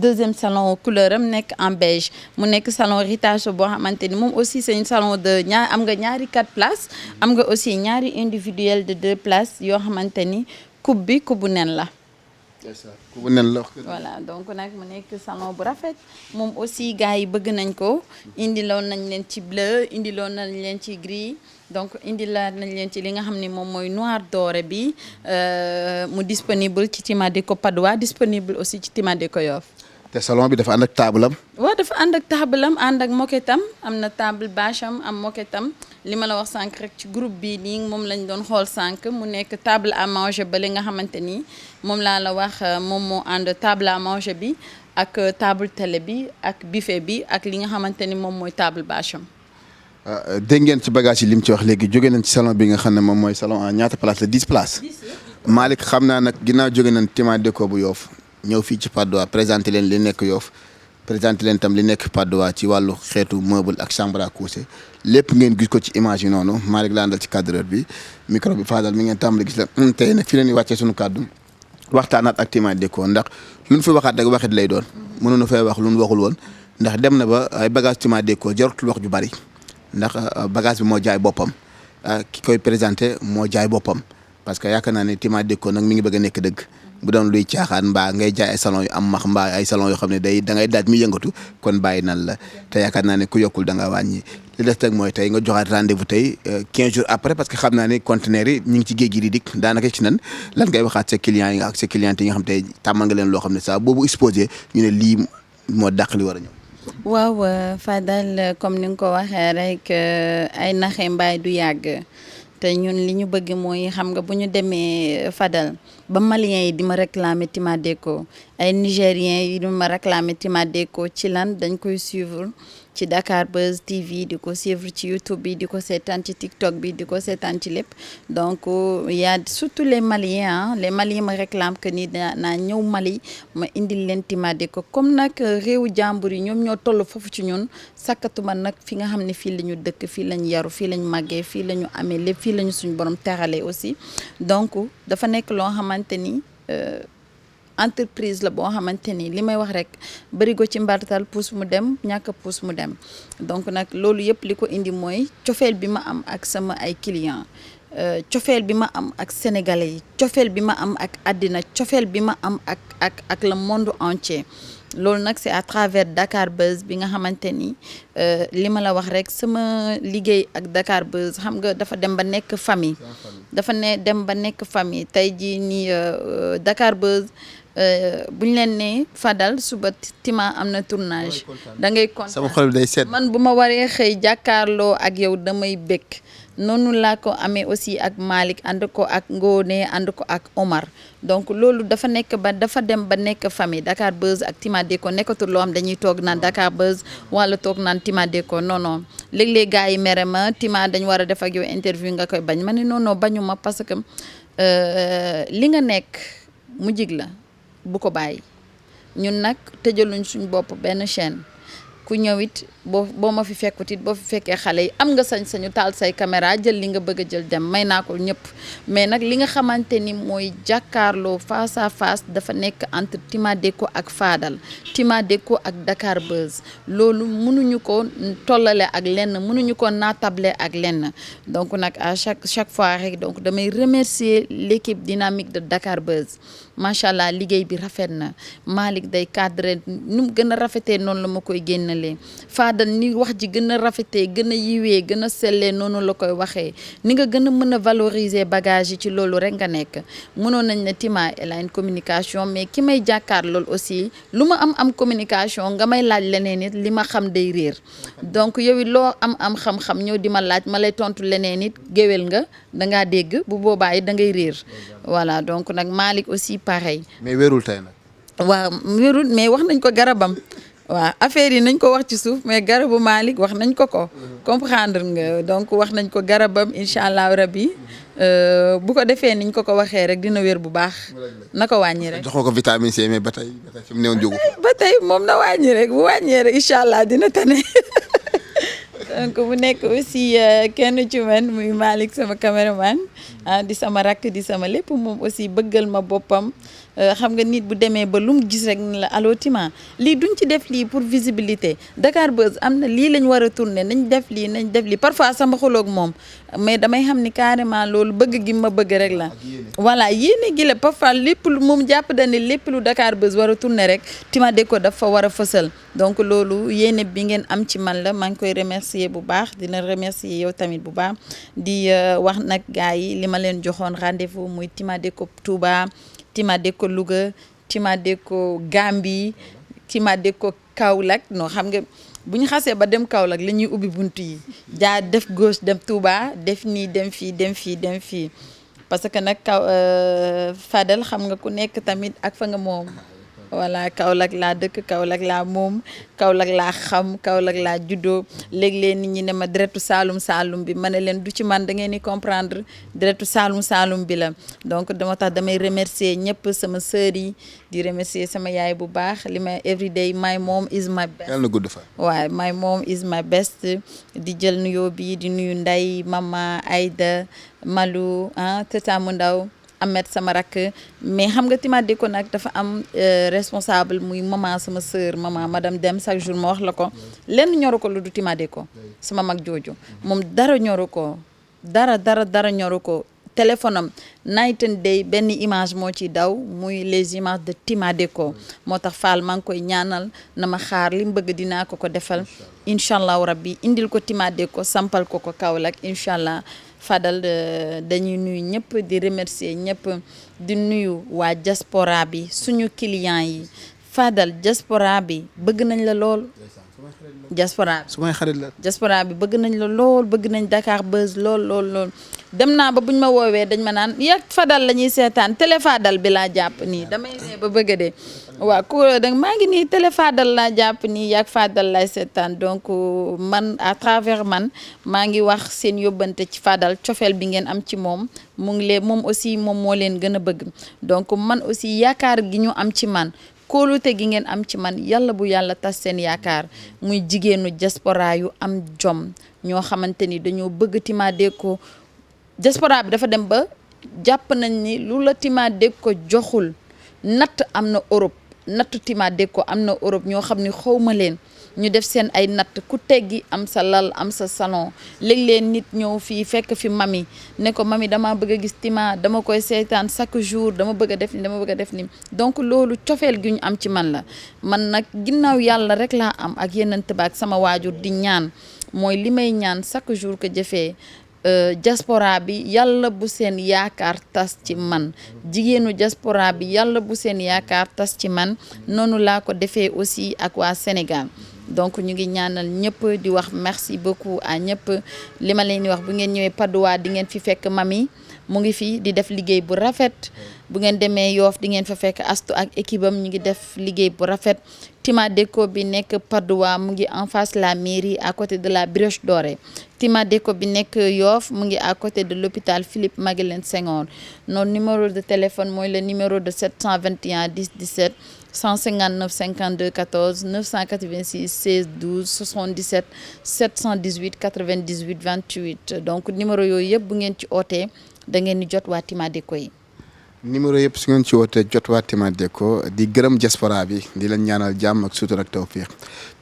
deuxième salon couleur am nekk en beige mu nekk salon ritasso boo xamante ni moom aussi c'est un salon de am nga ñaari 4 places am nga aussi ñaari individuel de 2 places yoo xamante ni coupe bi coupe bu nen la. Voilà donc nag mu nekk salon bu rafet moom aussi gars yi bëgg nañ ko indiloon nañ leen ci bleu indiloon nañ leen ci gris donc indilaat nañ leen ci li nga xam ne moom mooy noir doré bi mu disponible ci Timadeco Padoua disponible aussi ci Timadeco Yoff. te salon bi dafa ànd ak table am. waaw dafa ànd ak table am ànd ak moquette am na table bâche am moquette am li ma la wax sànq rek ci groupe bi nii moom lañ doon xool sànq mu nekk table à manger ba li nga xamante ni moom laa la wax moom moo ànd table à manger bi ak table télé bi ak buffet bi ak li nga xamante ni moom mooy table bâche am. dégg ngeen ci bagage yi li mu ci wax léegi jóge nañ ci salon bi nga xam ne moom mooy salon en ñaata place la 10 places. Malick xam naa nag ginnaaw jóge nañ Timadeco bu Yoff ñëw fii ci Padoua présenté leen li nekk Yoff présenté leen tam li nekk Padoua ci wàllu xeetu meuble ak chambre à coucher lépp ngeen gis ko ci image yi noonu Malick la àndal ci cadreur bi micro bi Fadal mi ngeen tàmbali gis la tey nag fi leen di wàccee suñu kàddu waxtaanaat ak Timadeco ndax lu ñu fi waxaat rek waxit lay doon mënuñu fay wax lu ñu waxul woon ndax dem na ba ay bagage Timadeco jarutul wax ju bari ndax bagage bi moo jaay boppam ki koy présenté moo jaay boppam parce que yaakaar naa ne Timadeco nag mi ngi bëgg a nekk dëgg bu doon luy caaxaan mbaa ngay jaay ay salon yu am max mbaa ay salon yoo xam ne da ngay daaj mi yëngatu kon bàyyi nan la te yaakaar naa ne ku yokkul da nga wàññi li des nag mooy tey nga joxaat rendez-vous tey 15 jours après parce que xam naa ne conteneurs yi ñu ngi ci géej gi di dikk daanaka ci nan lan ngay waxaat sa clients yi ak sa clientes yi nga xam tey tàmmal nga leen loo xam ne saa boobu exposé ñu ne lii moo dàq li war a ñëw. waaw Fadal comme ni nga ko waxee rek ay naxe mbaay du yàgg. te ñun li ñu bëgg mooy xam nga bu ñu demee Fadal ba maliens yi di ma réclamer Timadeco ay nigériens yi di ma réclamer Timadeco ci lan dañ koy suivre ci Dakar Buzz TV di ko suivre ci YouTube bi di ko seetaan ci TikTok bi di ko seetaan ci lépp donc y a surtout les maliens me réclament que ni naa ñëw Mali ma indil leen Timadeco comme nag réewu jàmbur yi ñoom ñoo toll foofu ci ñun sakkatuma nag fi nga xam ne fii la ñu dëkk fii lañ yaru fii lañ màggee fii la ñu amee lépp fii la ñu suñu borom teralee aussi donc dafa nekk loo xamante ni entreprise la boo xamante ni li may wax rek bërigo ci mbartal puus mu dem ñàkk a puus mu dem donc nag loolu yëpp li ko indi mooy cofeel bi ma am ak sama ay clients cofeel bi ma am ak sénégalais yi cofeel bi ma am ak àddina cofeel bi ma am ak le monde entier loolu nag c'est à travers Dakar Buzz bi nga xamante ni li ma la wax rek sama liggéey ak Dakar Buzz xam nga dafa dem ba nekk famille dem ba nekk famille tey jii nii Dakar Buzz bu ñu leen ne Fadal suba Tima am na tournage da ngay kontaan sama xol bi day sedd man bu ma waree xëy jàkkaarloo ak yow damay bëgg noonu laa ko amee aussi ak Malick ànd ko ak Ngone ànd ko ak Omar donc loolu dafa dem ba nekk famille Dakar Buzz ak Tima Déco nekkatul loo xam dañuy toog naan Dakar Buzz wala toog naan Tima Déco non non léeg-léeg gars yi mere ma Tima dañ war a def ak yow interview nga koy bañ ma ne non non bañu ma parce que li nga nekk mu jig la bu ko bàyyi ñun nag tëjaluñ suñ bopp benn chaîne ku ñëw it boo ma fi fekkut it boo fi fekkee xale yi am nga sañ-sañu taal say caméra jël li nga bëgg a jël dem may naa ko ñëpp mais nag li nga xamante ni mooy jàkkaarloo face à face dafa nekk entre Tima Déco ak Fadal Tima Déco ak Dakar Buzz loolu mënuñu ko tollale ak lenn mënuñu ko naatable ak lenn donc nag à chaque fois rek donc damay remercier l'équipe dynamique de Dakar Buzz macha allah liggéey bi rafet na Malick day cadre nu mu gën a rafetee noonu la ma koy génnalee Fadal ni wax ji gën a rafetee gën a yiwee gën a sellee noonu la koy waxee ni nga gën a mën a valoriser bagage yi ci loolu rek nga nekk mënoon nañ ne Tima elle a une communication mais ki may jàkkaar loolu aussi lu ma am communication nga may laaj leneen it li ma xam day réer donc yow it loo am xam-xam ñëw di ma laaj ma lay tontu leneen it géwél nga dangaa dégg bu boobaa it da ngay réer voilà donc nag Malick aussi pareil. mais wérul tey nag. waaw wérul mais wax nañ ko garabam. waaw affaire yi nañ ko wax ci suuf mais garabu Malick wax nañ ko comprendre nga donc wax nañ ko garabam incha allah rabbi bu ko defee niñ ko waxee rek dina wér bu baax na ko wàññi rek. joxoo ko vitamine C mais ba tey fi mu newoon jógu. ba tey moom na wàññi rek bu wàññee rek incha allah dina tane donc bu nekk aussi kenn ci man muy Malick sama caméraman di sama rakk di sama lépp moom aussi bëggal ma boppam. xam nga nit bu demee ba lu mu gis rek ni la allo Tima lii duñ ci def lii pour visibilité Dakar Buzz am na lii lañ war a tourner nañ def lii parfois sama xuloog moom mais damay xam ni carrément loolu bëgg gi ma bëgg rek la voilà yéene gi la parfois lépp lu moom jàpp da ne lépp lu Dakar Buzz war a tourner rek Tima Déco dafa war a fësal donc loolu yéene bi ngeen am ci man la maa ngi koy remercier bu baax dina remercier yow tamit bu baax di wax nag gars yi li ma leen joxoon rendez-vous muy Tima Déco Touba Tima Déco Louga Tima Déco Gambie Tima Déco Kaolack non xam nga bu ñu xasee ba dem Kaolack la ñuy ubbi buntu yi jaar def gauche dem Touba def nii dem fii parce que nag Fadal xam nga ku nekk tamit ak fa nga moom voilà Kaolack laa dëkk Kaolack laa moom Kaolack laa xam Kaolack laa juddoo léeg-léeg nit ñi ne ma deretu Saalum bi ma ne leen du ci man da ngeen di comprendre deretu Saalum bi la donc dama tax damay remercier ñëpp sama sœur yi di remercier sama yaay bu baax li ma everyday my mom is my best. yàlla na gudd fa. waaw my mom is my best di jël nuyoo bi di nuyu Ndey Mama Aïda Malou Tata mu ndaw Ahmed sama rakk mais xam nga Tima Déco nag dafa am responsable muy maman sama sœur maman madame Dem chaque jour ma wax la ko lenn ñoru ko lu du Tima Déco sama mag jooju moom dara ñoru ko dara ñoru ko téléphone am night and day benn image moo ci daw muy les images de Tima Déco moo tax Fall maa ngi koy ñaanal na ma xaar li mu bëgg dinaa ko defal incha allahu rabbi indil ko Tima Déco sampal ko Kaolack incha allah Fadal dañuy nuyu ñëpp di remercier ñëpp di nuyu waa diaspora bi suñu clients yi Fadal diaspora bi bëgg nañ la lool. diaspora bi su may xarit la. diaspora bi bëgg nañ la lool bëgg nañ Dakar Buzz lool dem naa ba buñ ma woowee dañ ma naan yàgg Fadal la ñuy seetaan télé Fadal bi laa jàpp nii damay ne ba bëgg de waaw ku danga maa ngi nii télé Fadal laa jàpp nii yàgg Fadal lay seetaan donc man à travers man maa ngi wax seen yóbbante ci Fadal cofeel bi ngeen am ci moom mu ngi leen moom aussi moom moo leen gën a bëgg donc man aussi yaakaar gi ñu am ci man kóolute gi ngeen am ci man yàlla bu yàlla tas seen yaakaar muy jigéenu diaspora yu am jom ñoo xamante ni dañoo bëgg Tima Déco diaspora bi dafa dem ba jàpp nañ ni lu la Tima Déco joxul natt am na Europe nattu Tima Déco am na Europe ñoo xam ne xawma leen ñu def seen ay natt ku teggi am sa lal am sa salon léeg-léeg nit ñëw fii fekk fi mami ne ko mami dama bëgg a gis Tima dama koy seetaan chaque jour dama bëgg a def ni dama bëgg a def ni donc loolu cofeel gi ñu am ci man la man nag ginnaaw yàlla rek laa am ak yeneen ak sama waajur di ñaan mooy li may ñaan chaque jour que jëfee diaspora bi yàlla bu seen yaakaar tas ci man jigéenu diaspora bi yàlla bu seen yaakaar tas ci man noonu laa ko defee aussi ak waa Sénégal donc ñu ngi ñaanal ñëpp di wax merci beaucoup à ñëpp li ma leen di wax bu ngeen ñëwee Padoua di ngeen fi fekk mami mu ngi fi di def liggéey bu rafet bu ngeen demee Yoff di ngeen fa fekk Astu ak équipe am ñu ngi def liggéey bu rafet Tima Déco bi nekk Padoua mu ngi en face la mairie à côté de la Brioche Dorée Tima Déco bi nekk Yoff mu ngi à côté de l'hôpital Philippe Maguilène Senghor notre numéro de téléphone mooy le numéro de 721 10 17 159 52 14 986 16 12 77 718 98 28 donc numéro yooyu yëpp bu ngeen ci ootee da ngeen di jot waa Tima Déco yi. numéro yëpp su ngeen ci wootee jot waa Tima Déco di gërëm diaspora bi di leen ñaanal jàmm ak sutur ak tawfiq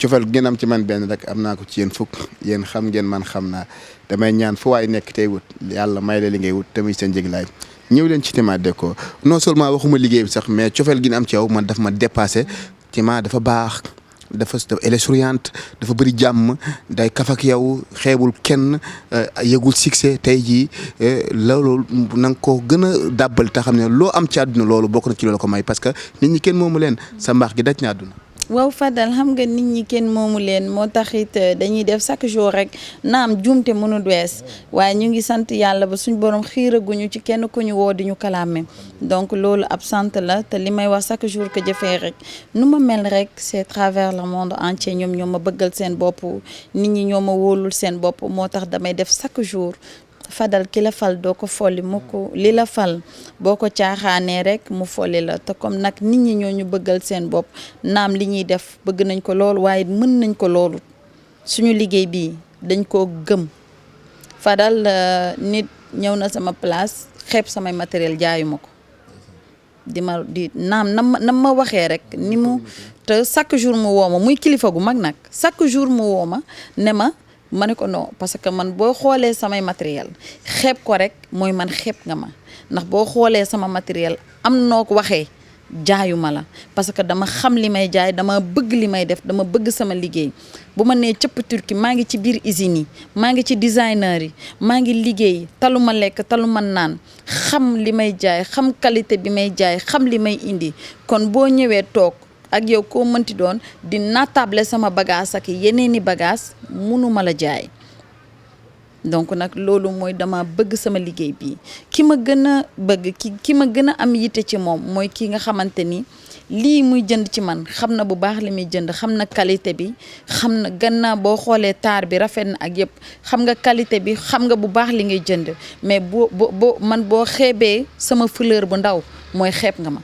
cofeel ngeen am ci man benn rek am naa ko ci yéen fukk yéen xam ngeen man xam naa damay ñaan fu waay nekk tey wut yàlla may la li ngay wut tamit seen jéglaay ñëw leen ci Tima Déco non seulement waxuma liggéey bi sax mais cofeel gi am ci yow man daf ma dépassé Tima dafa baax elle est souriante dafa bëri jàmm day kaf ak yow xeebul kenn yëgul succès tey jii loolu na nga ko gën a dàbbal te xam ne loo am ci àdduna loolu bokk na ci loolu ko may parce que nit ñi kenn moomu leen sa mbaax gi daj na àdduna. waaw Fadal xam nga nit ñi kenn moomu leen moo taxit dañuy def chaque jour rek naam juumte mënul wees waaye ñu ngi sant yàlla ba suñ borom xiiraguñu ci kenn ku ñu woo di ñu kalaame donc loolu ab sant la te li may wax chaque jour que jëfee rek nu ma mel rek c'est travers le monde entier ñoom ñoo ma bëggal seen bopp nit ñi ñoo ma wóolul seen bopp moo tax damay def chaque jour Fadal ki la fal doo ko folli mukk li la fal boo ko caaxaanee rek mu folli la te comme nag nit ñi ñoo ñu bëggal seen bopp naam li ñuy def bëgg nañ ko loolu waaye mën nañ ko loolu suñu liggéey bii dañ koo gëm Fadal nit ñëw na sama place xeeb samay matériel jaayuma ko di naam nam ma waxee rek ni mu te chaque jour mu woo ma muy kilifa gu mag nag chaque jour mu woo ma ne ma ne ko non parce que man boo xoolee samay matériel xeeb ko rek mooy man xeeb nga ma ndax boo xoolee sama matériel am noo ko waxee jaayuma la parce que dama xam li may jaay dama bëgg li may def dama bëgg sama liggéey bu ma nee cëpp turki maa ngi ci biir usine yi maa ngi ci designer yi maa ngi liggéey talu ma lekk talu ma naan xam li may jaay xam qualité bi may jaay xam li may indi kon boo ñëwee toog ak yow koo mënti doon di natable sama bagage ak yeneeni bagage mënuma la jaay donc nag loolu mooy dama bëgg sama liggéey bi ki ma gën a bëgg ki ma gën a am yitte ci moom mooy ki nga xamante ni lii muy jënd ci man xam na bu baax li muy jënd xam na qualité bi xam na gannaaw boo xoolee taar bi rafet na ak yëpp xam nga qualité bi xam nga bu baax li ngay jënd mais boo xeebee sama fleur bu ndaw mooy xeeb nga ma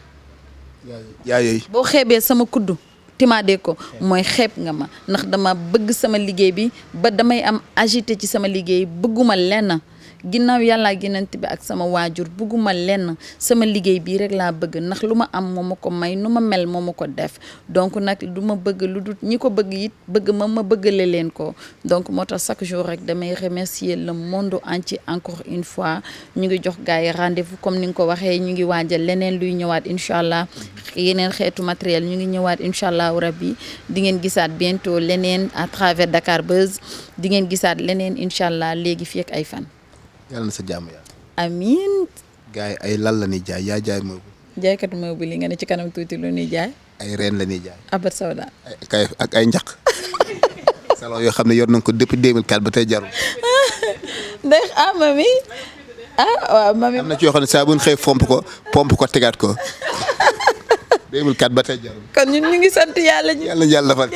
boo xeebee sama kuddu Tima Déco mooy xeeb nga ma ndax dama bëgg sama liggéey bi ba damay am agité ci sama liggéey bëgguma lenn ginnaaw yàlla ginant bi ak sama waajur bëgguma lenn sama liggéey bii rek laa bëgg ndax lu ma am moo ma ko may nu ma mel moo ma ko def donc nag du ma bëgg lu dul ñi ko bëgg it bëgg ma bëggale leen ko donc moo tax chaque jour rek damay remercier le monde entier encore une fois ñu ngi jox gars yi rendez-vous comme ni nga ko waxee ñu ngi waajal leneen luy ñëwaat incha allah yeneen xeetu matériel ñu ngi ñëwaat incha allah rabbi di ngeen gisaat bientôt leneen à travers Dakar Buzz di ngeen gisaat leneen incha allah léegi fii ak ay fan. yàlla na sa jàmm yàlla. amiin. gars yi ay lal la ñuy jaay yaa jaay meuble. jaaykatu meuble li nga ne ci kanam tuuti lu ñuy jaay. ay reen la ñuy jaay. abat sawda. ak ay njaq. salon yoo xam ne yor nañ ko depuis 2004 ba tey jarul. ndax mami. waaw mami. am na ci yoo xam ne saa bu ñu xëy pomp ko tegaat ko. 2004 ba tey jarul. kon ñun ñu ngi sant yàlla. yàlla fal.